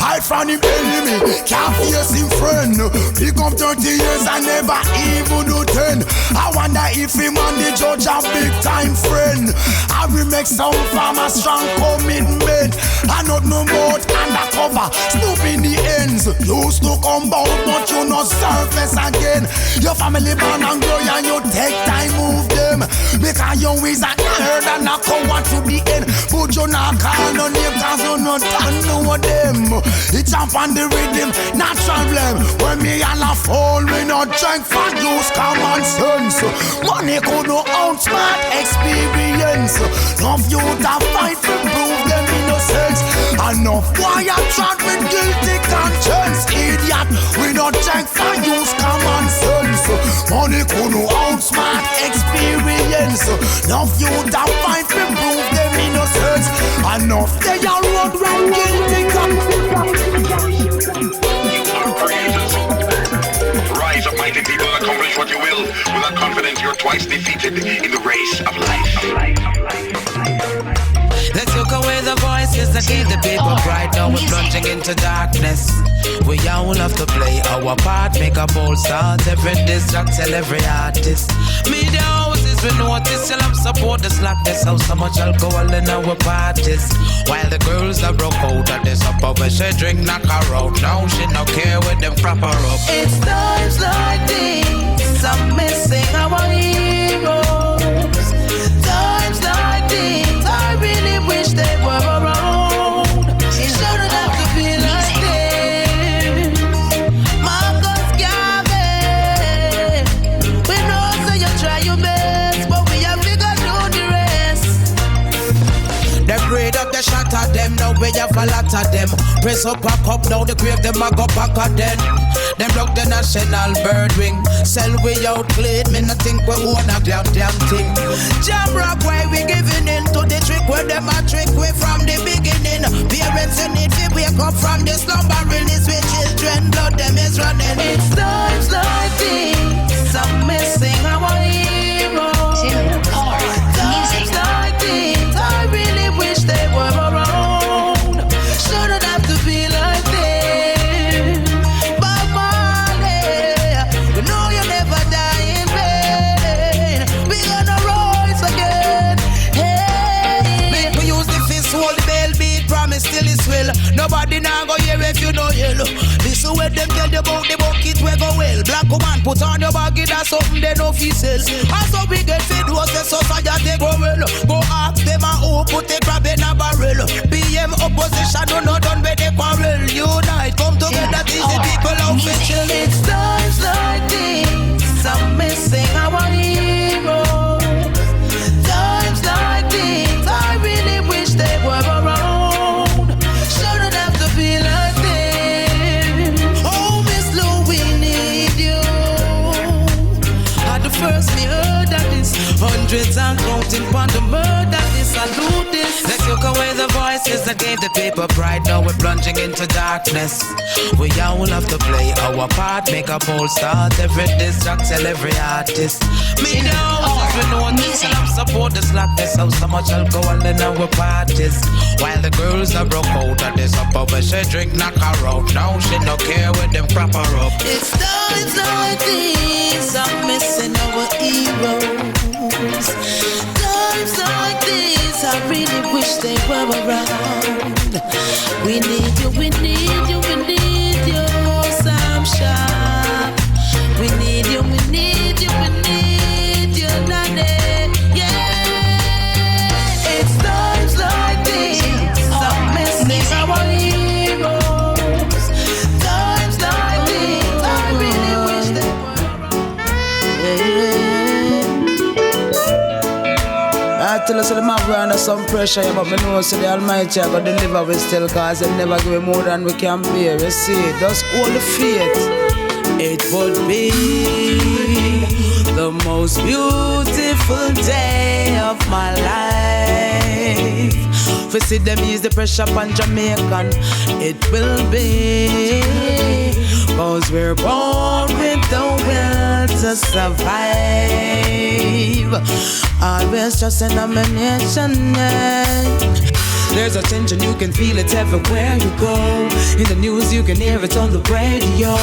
I found him enemy, can't face him friend. Pick up 30 years and never even do 10. I wonder if him and the judge a big time friend. I will make some farmer strong commitment. I not know about undercover, snoop in the ends. Used to come out, but you not surface again. Your family born and grow and you take time move them. Because you is a nerd and a coward to the end. But you not call no name cause you not know them. It jump on the rhythm, not problem. When me and a fall, we not drink for use common sense. Money could no outsmart experience. Enough you that fight to prove them innocence. Enough why I trot with guilty conscience. Idiot, we not drink for use common sense. Money could no outsmart experience. Enough you that fight to prove them innocence. Enough they are road with guilty conscience. You are creators. Rise up, mighty people, accomplish what you will. Without confidence, you're twice defeated in the race of life. Let's look away the voices that give the people pride. Now we're plunging into darkness. We all have to play our part, make a bold start. Every distract, tell every artist. Media houses we notice, tell them support the slackness. How so much alcohol in our parties. While the girls that broke out of this up over, she drink, knock her out. Now she no care with them prop her up. It's times like these, I'm missing our heroes. Times like these, I really wish they were around. It shouldn't have to be like this. Marcus Garvey, we know so you try your best, but we have figured out the rest. They braid up the shot at them, now we have a lot of them. Press up, pack up, now the grave them a go back again. Them block the national bird wing. Sell we out clean, me not think we own a damn thing. Jam rock why we giving in to the trick where them a trick we from the beginning. Parents you need to wake up from the slumber, release with children, blood them is running. It's times like these, I'm missing our heroes. Times like these, I really wish they were around. Shouldn't have to be like this. Still is well. Nobody now go here if you know yellow. This is where them tell you about the bucket where go well. Black woman put on your baggy, that's something they know fi sell. And so we get fed was the society go well. Go ask them and who put the crab in a barrel. PM opposition do not done with the quarrel. Unite, come together, these the people out for chill. It's times like this, I'm missing our heroes. Times like this, I really wish they were around. First me heard that this hundreds and counting upon the murder. This salute this. Let's look away the voices that gave the people pride. Now we're plunging into darkness. We all have to play our part, make a bold start. Every distract, tell every artist. Me now, we know this and support the slackness. How so much alcohol in our parties. While the girls are broke out of this up over, she drink, knock her out. Now she no care with them prop her up. It's times like these, I'm missing our heroes. Times like these, I really wish they were around. We need you, we need you, we need you, Sam Sharp. We need you, we need you, we need you, Nanny. Yeah, it's times like these, I'm missing our heroes. Times like these, I really wish they were around. I tell us the man we're under some pressure, but me know so the Almighty I got deliver we still, cause them never give more than we can bear. You see, just hold the faith. It would be the most beautiful day of my life. We see them ease the pressure upon Jamaican. It will be, cause we're born with the will to survive. Always just in a nation. There's a tension, you can feel it everywhere you go. In the news, you can hear it on the radio.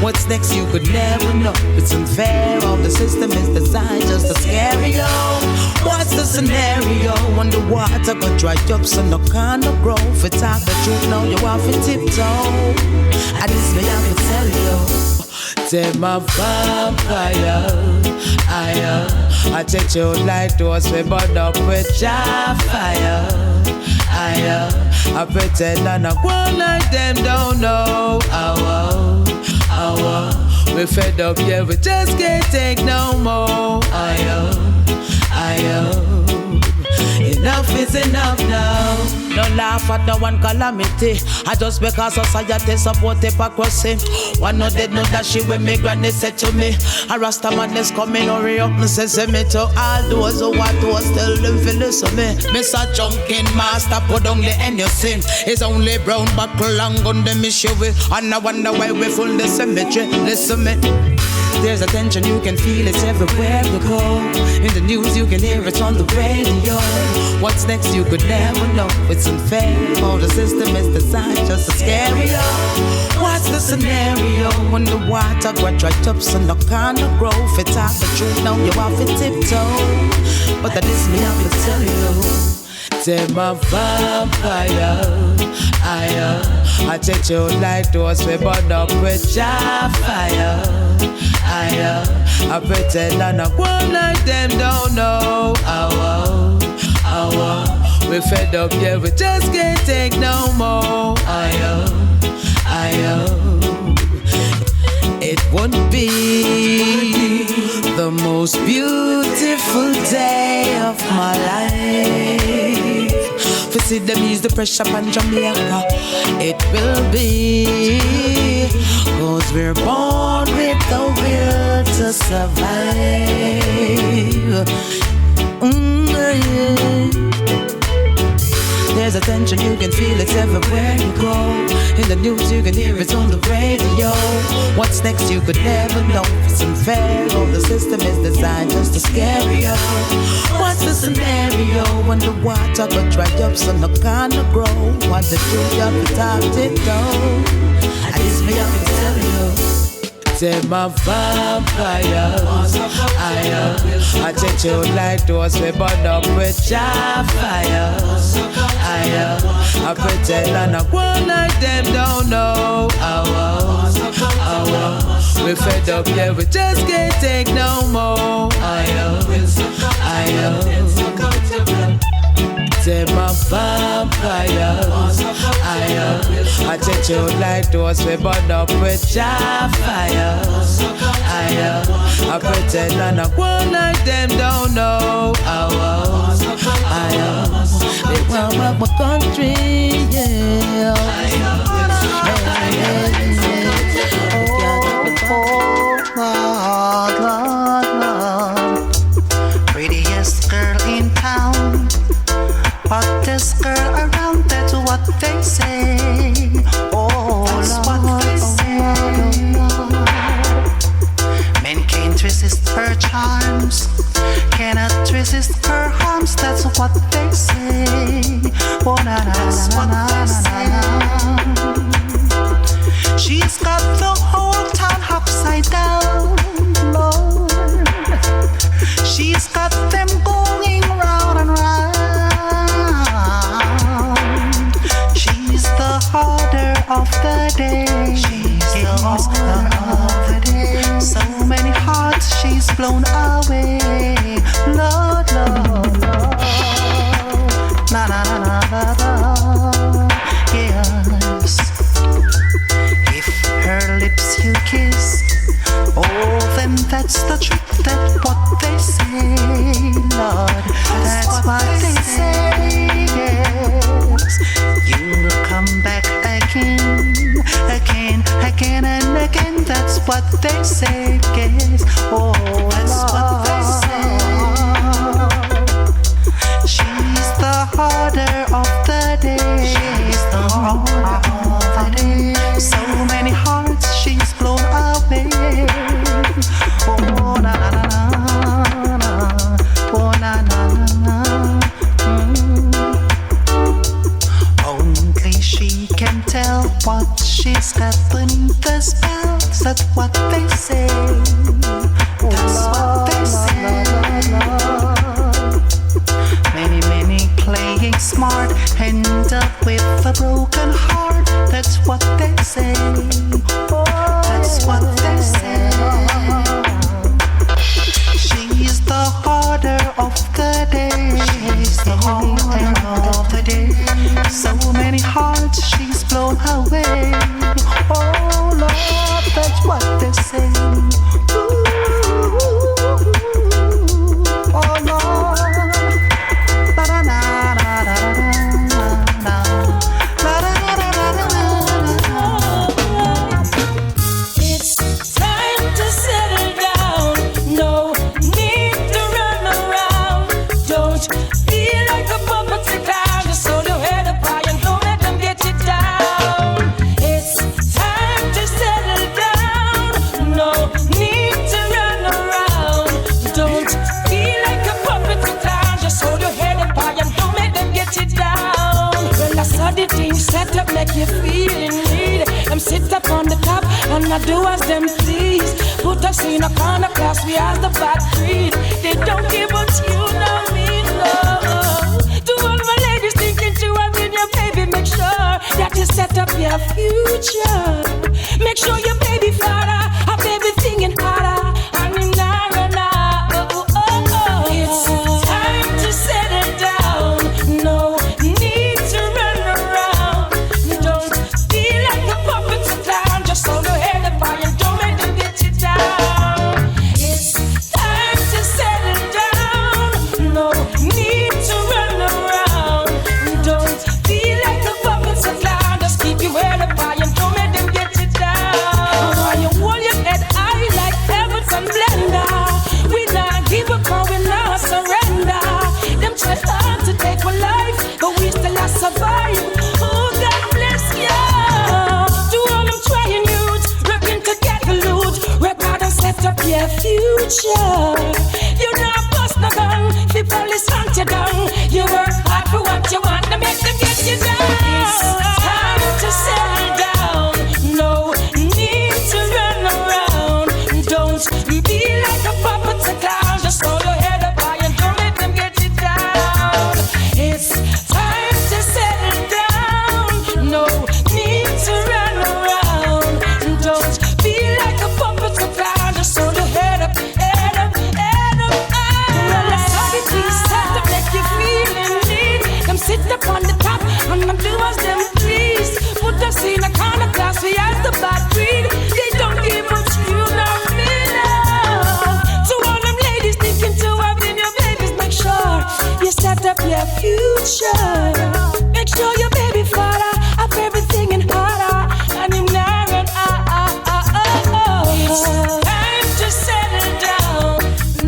What's next, you could never know. It's unfair, all the system is designed just to scare you. What's the scenario? Underwater, got dry up, so no kind of growth. It's talk the truth, now you have to tiptoe. And this me have to tell you. Take my vampire, I take you like those we burn up with your fire. I pretend and I go like them don't know. We fed up, yeah, we just can't take no more. Enough is enough now. No laugh at no one calamity. I just because society support hypocrisy. One no dead, no that she when me granny said to me. A Rasta madness coming, hurry up, me say me to all those who want to still live for listen me. Miss a junkin master, put on the end you sin. It's only brown buckle long on the mission with. And I wonder why we full the cemetery. Listen me. There's a tension, you can feel it everywhere you go. In the news, you can hear it on the radio. What's next, you could never know. It's unfair, all the system is designed just to scare you. What's the scenario? When the water got dried up, so no kind of growth. It's out the truth, now you have to tiptoe. But that is me, I will tell you. Take my vampire, I take you like those we burn up with your fire. I pretend and I go like them don't know. We fed up, yeah, we just can't take no more. It would be the most beautiful day of my life. We see them ease the pressure on Jamaica. It will be, 'cause we're born with the will to survive. There's a tension, you can feel it everywhere you go. In the news, you can hear it on the radio. What's next, you could never know. It's unfair, all the system is designed just to scare you. What's the scenario? When the water got dried up, so no kind of grow. What the truth, you have to talk it down. And this me, I can tell you. Take my vampire, I take you like those we burn up with your fire. I pretend and I go like them don't know. We fed up, yeah, we just can't take no more. Take my vampire, I take you like those we burn up with your fire. I pretend and I go like them don't know. They want my country, yeah. Prettiest girl in town, hottest girl around, that's what they say. Oh, that's what they say. Men can't resist her charms, cannot resist her harms, that's what they say. Oh, na na that's na na na na. She's got the whole town upside down, Lord. She's got them going round and round. She's the order of the day. She's the order of the day. So many hearts she's blown away. Lord, Lord, Lord. Na na na na na na. Yes. If her lips you kiss, oh, then that's the truth, that's what they say, Lord. That's what they say, yes. You'll come back again, again, again and again. That's what they say, yes. Oh, that's what they say. She's the order of the day. She's the order of the day. So many hearts she's blown away. Oh, na na na na. Oh, na na na na. tell what she's got beneath the spell. That's what they say. That's what they say. Many playing smart end up with a broken heart. That's what they say. That's what they say. She's the harder of the day. She's the harder of the day. So many hearts she's blown away. Oh Lord, that's what they say. Ooh, oh Lord. Set up, make you feel in need. Them sit up on the top and I do as them please. Put us in a corner class, we are the bad breed. They don't give us you, no me, no. To all my ladies thinking to have in your baby, make sure that you set up your future. Make sure your baby father, a baby thinking harder. And in it's time to settle down. No need to run around. Don't feel like a puppet to clown. Just hold your head up high and don't make them get you down. It's time to settle down. No need to run around. Don't feel like a puppet to clown. Just keep your head up high and don't make them get you down. While you hold your head high like Everton blender, we not give up and we not surrender. Them try hard to take our life, but we still a survive. Oh, God bless ya. To all them trying youths, working to get the loot. Work hard and set up your future. You not bust no gun, the police hunt you down. You work hard for what you want, to make them get you down. It's time to settle down. No need to run around. Don't be like a puppet to clown. Just hold your head up high and don't let them get you down. It's time to settle down. No need to run around. Don't be like a puppet to clown. Just hold your head up, head up, head up. Well, I saw the things set to make you feel in need. Them sit up on the top and them do as them please. Put us in a corner class, we have the bad breed. They don't give us you, no me, no. To all them ladies thinking to have in your babies, make sure you set up your future. Make sure your baby father have everything in order. And him now run, It's time to settle down.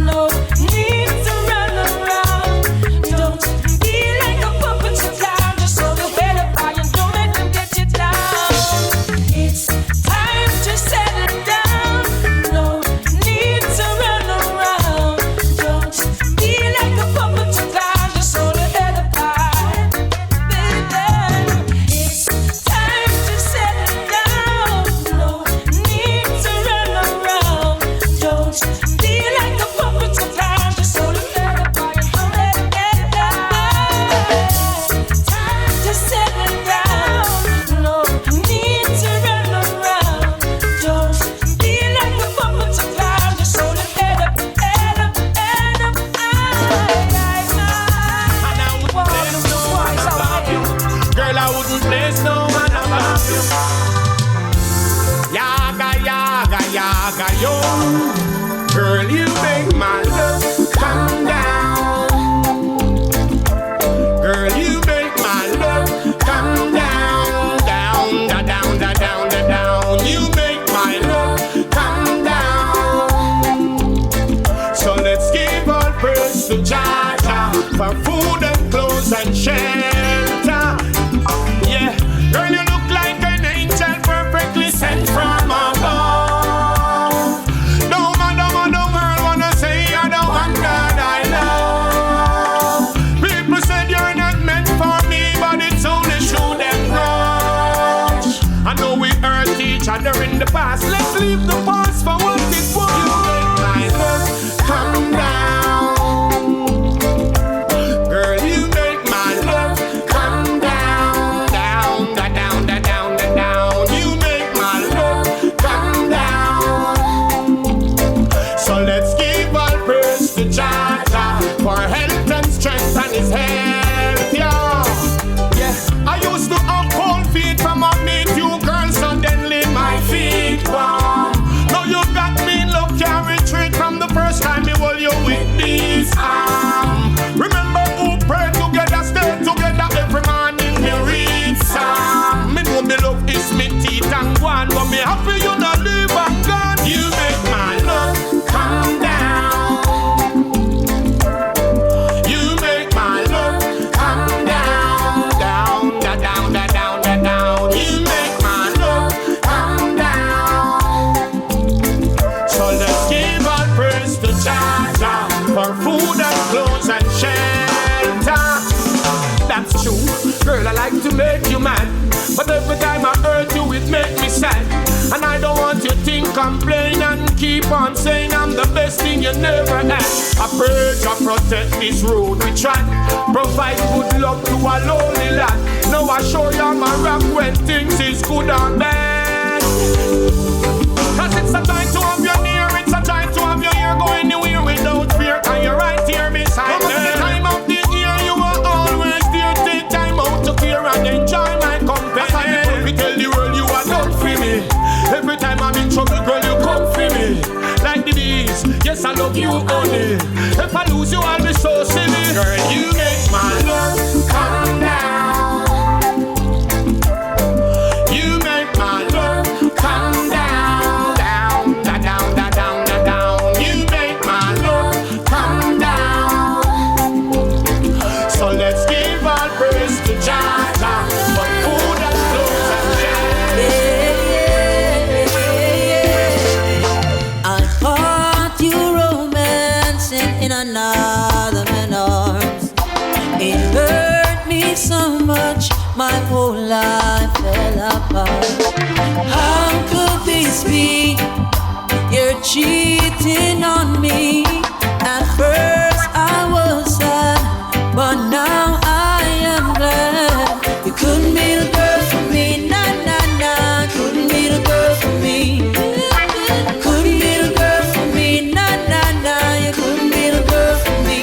No need to run around. Don't be like a puppet to clown. Just hold your head up high and don't let them get you down. It's time to settle down. No need to run around. Don't be like a puppet to clown. Just hold your head up high, baby. It's time to settle down. No need to run around. Don't be like a puppet to clown. Just hold your head up high and don't let it get down. Time to settle down. No need to run around. Don't be like a puppet to clown. Just hold your head up, head up, head up high. And I wouldn't bless no man above you. Girl, I wouldn't bless no man above you. Yaga, yaga, yaga, yo. Girl, you make my love come down. Girl, you make my love come down, down, da, down, da, down, da, down. You make my love come down. So let's give all praise to Jaja for food and clothes and shelter. Yeah, girl, you look like an angel perfectly sent from above. No man, no world wanna say you're leave the past for what it was. You make my love come down. Girl, you make my love come down. Down, da, down, da, down, da, down. You make my love come down. So let's give all praise to Jah for health and strength and his health, yeah. Yeah, I used to have cold feet from a meet you girl, suddenly my feet warm. Now you got me love can't retreat from the first time me hold you with these arms. Remember who pray together, stay together every morning me read psalm. Me know me love is me teeth and one, but me happy you not leave and gone. You make my love come down. You make my love come down, down, da, down, da, down, da, down. You make my love come down. So let's give all praise to Jah for food and clothes and shelter. That's true, girl, I like to make you mad, but every time I hurt you it make me sad. And I don't want you to think, complain and keep on saying I'm the best thing you never had. I pray to protect this road we tread, provide good luck to a lonely lad. Now I show you my rock when things is good and bad. Cause it's a time to have you near, it's a time to have you here, go anywhere without fear. And you're right here beside me. The time of the year you are always there. Take time out to care and enjoy my company. We tell the world you are done for me. Every time I'm in trouble, girl, you come for me. Like the bees, yes, I love you only. If I lose you, I'll be so silly. Girl, you make my love come down. You make my love come down. Down, da, down, da, down, da, down. You make my love come down. So let's give all praise to Jah for food and clothes and shelter. In another man's arms, it hurt me so much, my whole life fell apart. How could this be? You're cheating on me. At first I was sad, but now I am glad. You couldn't be the girl for me, nah, nah, nah. Couldn't be the girl for me. Couldn't be the girl for me, nah, nah, nah. You couldn't be the girl for me.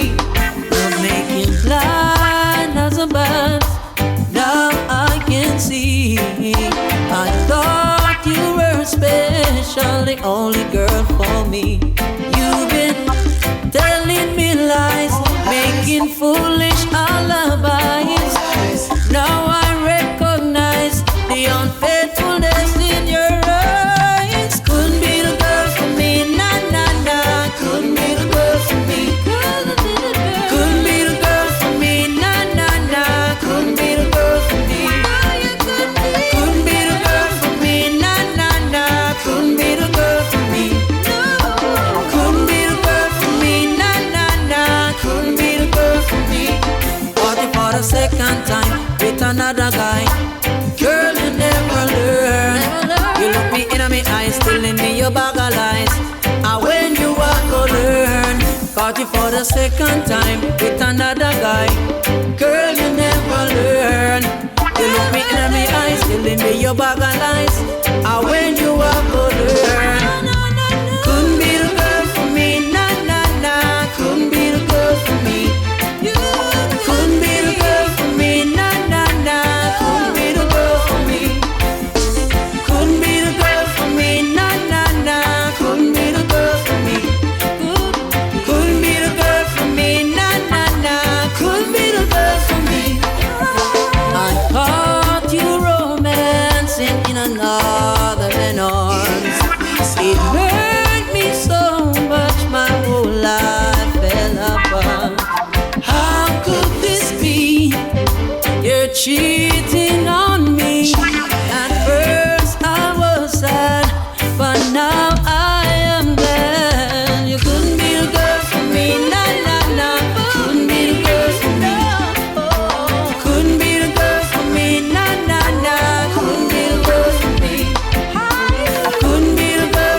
You're making blind as a bat. Now I can see. I thought you were special, the only girl for me. You've been telling me lies, making foolish alibis. Now I recognize the unfaithfulness in your eyes. Couldn't be the girl for me, nah, nah, nah. Couldn't be the girl for me. Couldn't be the girl for me, nah, nah, nah. Couldn't be the girl for me. Couldn't be the girl for me, nah, nah, nah. Couldn't be the girl for me. Couldn't be the girl for me, nah, nah, nah. Couldn't be the girl for me. Party for the second time with another guy. Girl, you never learn. You look me in my eyes, telling me your bag of lies. And when you walk, go learn. Party for the second time with another guy. Girl, you never learn. You look me in my eyes, telling me your bag of lies. And when you walk, go learn. Couldn't be the girl for me, nah, nah, nah. Couldn't be the girl for me. Couldn't be the girl for me, nah, nah, nah. Couldn't be the girl for me. Couldn't be the girl for me, nah, nah, nah. Couldn't be the girl for me. Couldn't be the girl for me, nah, nah, nah. Couldn't be the girl for me. I caught you romancing in another man's arms. It hurt me so much, my whole life fell apart. How could this be? You're cheating on me. At first I was sad, but now I am glad. You couldn't be the girl for me, nah, nah, nah. Couldn't be the girl for me. Couldn't be the girl for me, nah, nah, nah. Couldn't be the girl for me. Couldn't be the girl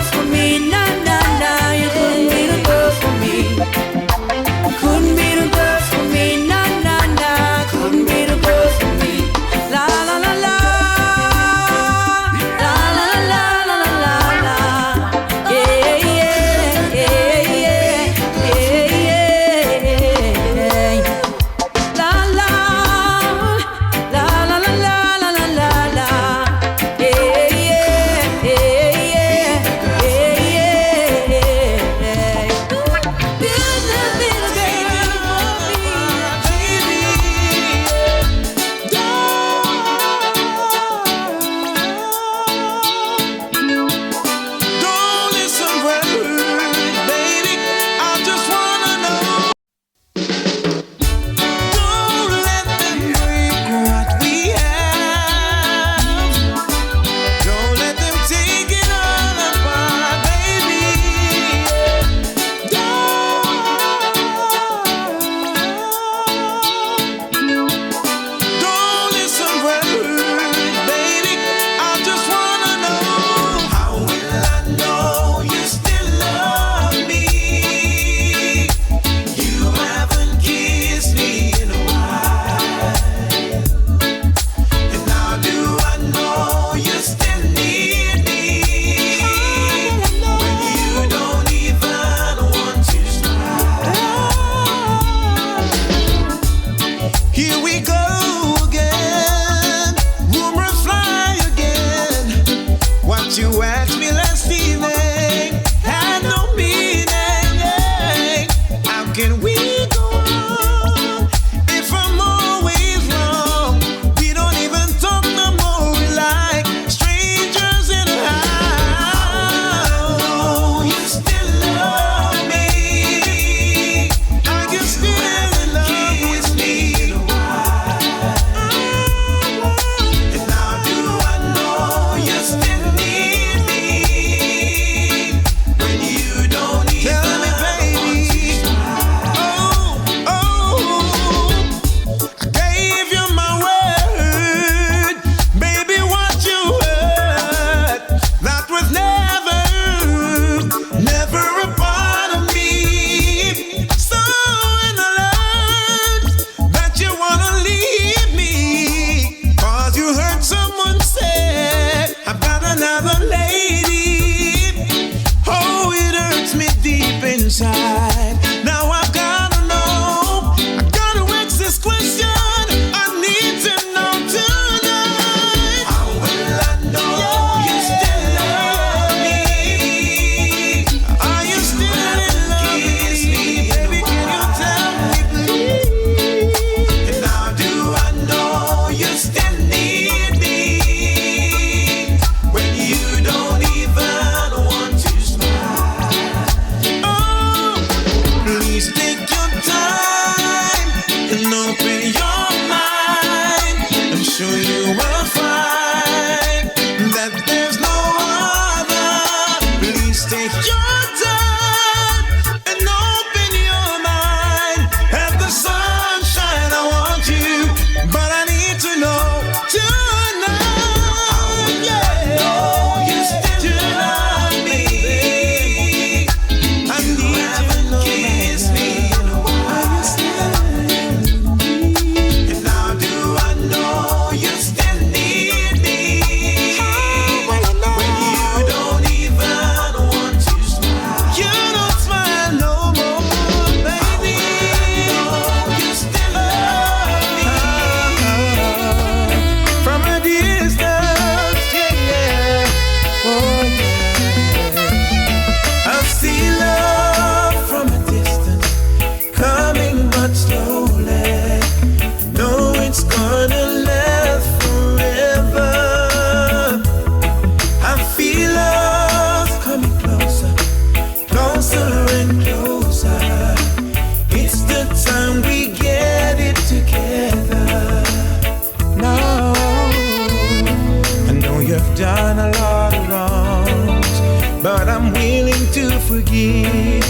done a lot of wrongs, but I'm willing to forgive.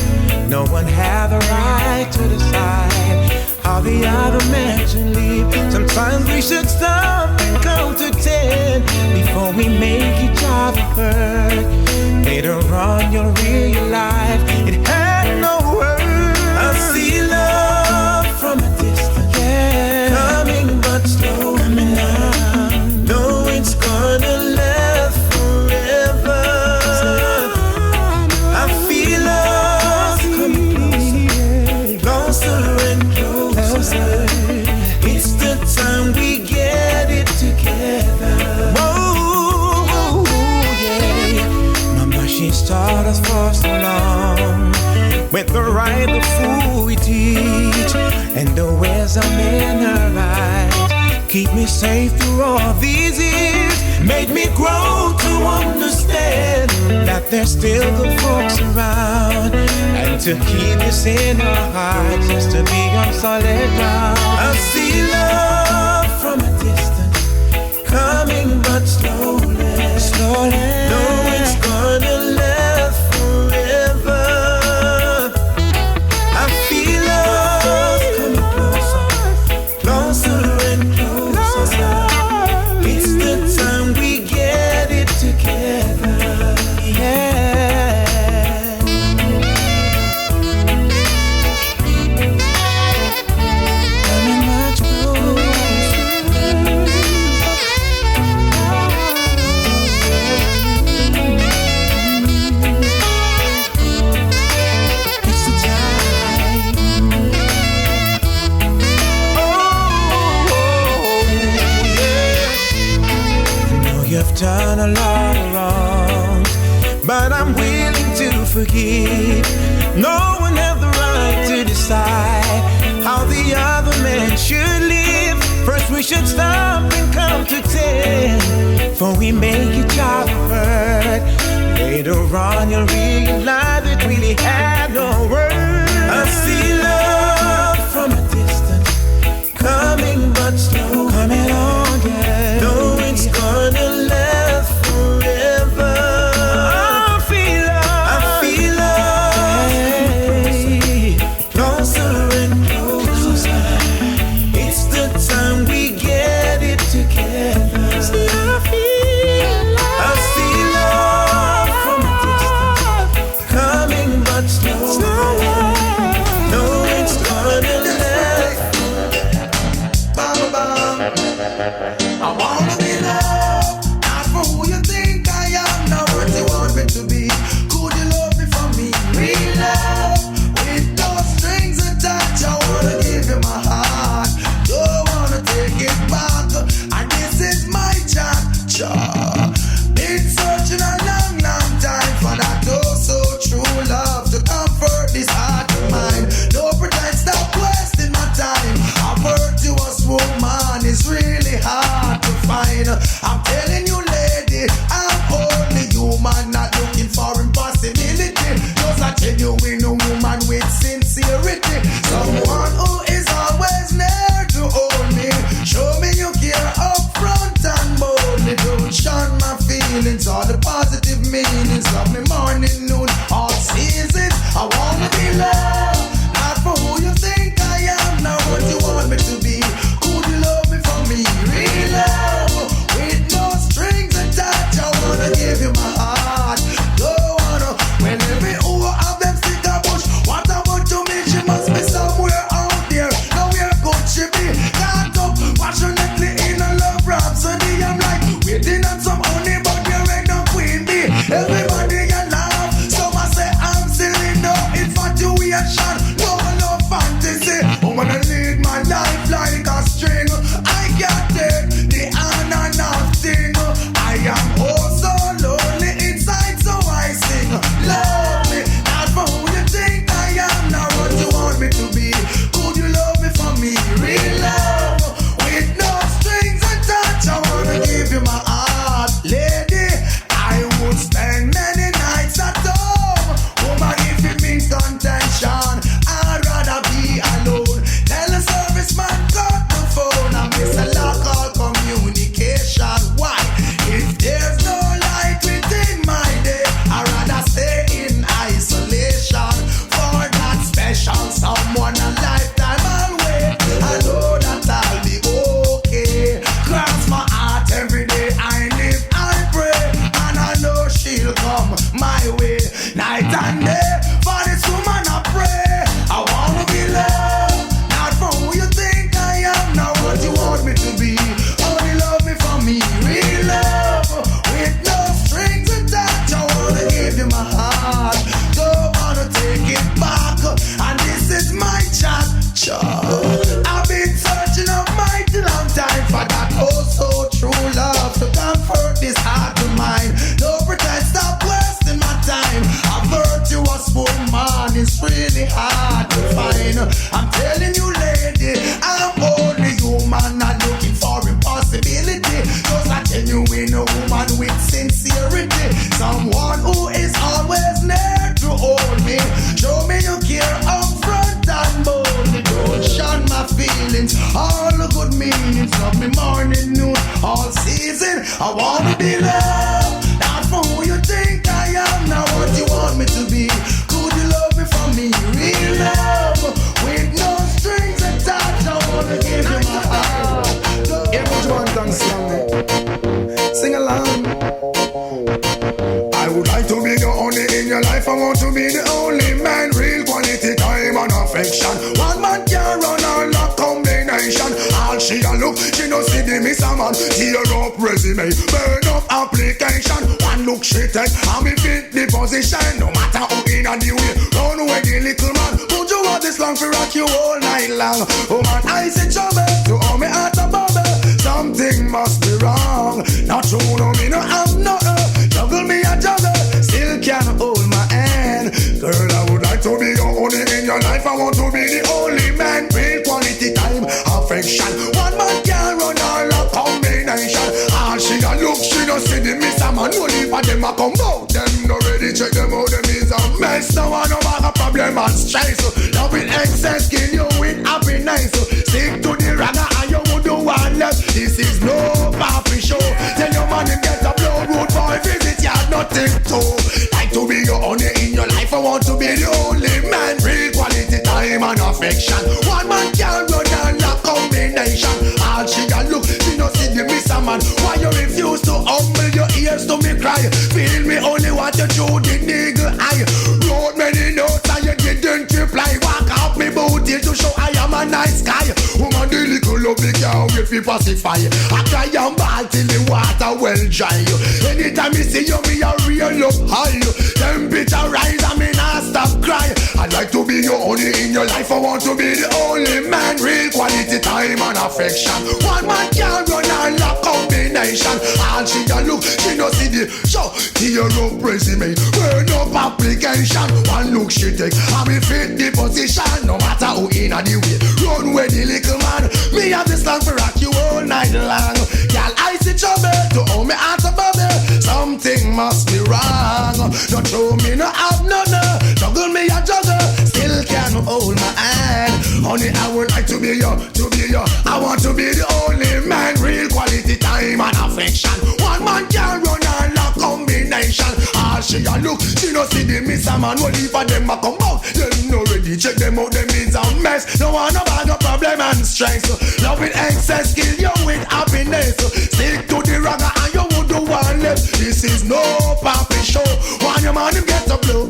No one had the right to decide how the other man should live. Sometimes we should stop and count to 10 before we make each other hurt. Later on you'll realize it had no words. I see love from a distance, yeah, coming but slow, coming out. No, it's gonna last forever. I feel love coming closer and closer. It's the time we get it together. Whoa, yeah. Mama, she's taught us for so long with the right, the fool we teach, and the wisdom in her eyes. Keep me safe through all these years. Made me grow to understand that there's still good folks around, and to keep this in our hearts just to be on solid ground. I see love from a distance, coming but slowly, slowly. No, it's gonna last forever. I feel love coming closer, closer and closer. It's the time we get it together, yeah. Coming much closer. It's the time. Oh, yeah. I know you've done a lot of wrongs, but I'm willing to forgive. No one has the right to decide how the other man should live. First we should stop and count to 10 before we make each other hurt. Later on you'll realize it really had no words. I see love from a distance, coming but slow, coming on, yeah. No, it's gonna last forever. I feel love, closer and closer. It's the time we get it together. See, I see love from a distance, coming but slow. No, it's gonna last. I wanna be loved, not for who you think I am, not what you want me to be. Could you love me for me? Real love, with no strings attached. I wanna give you my heart, don't wanna take it back, and this is my chance. Been searching a long, long time for that oh so true love to comfort this heart of mine. No pretend, stop wasting my time. A virtuous woman is really hard to find. I'm telling you, lady, I'm only human, not looking for impossibility. Just a genuine woman with sincerity, someone who is always there to hold me. Show me you care up front and boldly. Don't shun my feelings or the positive meanings of me morning, noon, all seasons. I wanna be loved, not for who you think I am, not what you want me to be. Could you love me for me? Real love, with no strings attached. I wanna give you my heart, don't wanna. When every who of them stick a bush, what about you me? She must be somewhere out there. Now where could she be? Caught up passionately in a love rhapsody. I'm like waiting on some honey, but there ain't no queen real love with no strings attached. I wanna give you my heart, don't wanna take it back. And this is my chat. I've been searching a mighty long time for that oh so true love to comfort this heart of mine. No pretend, stop wasting my time. A virtuous woman is really hard to find. I'm telling you, lady, I'm only human, not looking for impossibility. Just a genuine woman with sincerity, someone who is always there to hold me. Show me you care up front and boldly. Don't shun my feelings, all the good meanings of me morning, noon, all season. I wanna be loved, not for who you think I am, not what you want me to be. Could you love me for me? Real love with no strings attached. I wanna give you my heart. Yeah, Buju Banton sing along. I would like to be the only in your life. I want to be the only man. Real quality time and affection. One man can run all that combination. All she a look, she no see the miss a man. Tear up resume, burn up application. One look she take, and me fit the position. No matter who in and the way, run away the little man. Would you want this long for rock you all night long? Oh man, I see trouble to hold me at the bubble. Something must be wrong. Not true, no me no have nothing. Juggle me a juggle, still can't hold my hand. Girl, I would like to be your only in your life. I want to be the only man. Real quality time, affection. One man can run all a combination. All she a look, she no see the miss a man. Only for them a come out. Them no ready, check them out. Them is a mess. No one no have a problem and stress. Love with excess, kill you with happiness. Stick to the ragga and you would do one less. This is no papi show. Tell your man him get a blow road boy visit. You have nothing to. Like to be your only in your life. I want to be the only man. Real quality time and affection. One man can run and a combination. All she got look, she no see the miss a man. Why you refuse to humble your ears to me cry? Feel me only want you through the niggle eye. Wrote many notes and you didn't reply. Walk out me booty to show I am a nice guy. Woman the little love me can't wait for pacify. I cry and ball till the water well dry. Anytime me see you me a real up high. Temperature rise and me not stop cry. I'd like to be your only in your life. I want to be the only man. Real quality time and affection. One man can run all a combination. All she a look, she no see the show. Tear up resume, burn up application. One look she take, and me fit the position. No matter who in a the way, run with the little man. Me have this song for rock you all night long. Girl, I see trouble to hold me out of bubble. Something must be wrong. Don't show me no have none. Juggle me a juggle, still can't hold my hand. Honey, I would like to be your, I want to be the only man. Real quality time and affection. One man can run all a combination. All she a look, she no see the miss a man. Only for them a come out. Them no ready, check them out. Them is a mess. No one about no problem and stress. Love with excess, kill you with happiness. Stick to the ragga and you would do one left. This is no papi show. One your man him get a blow.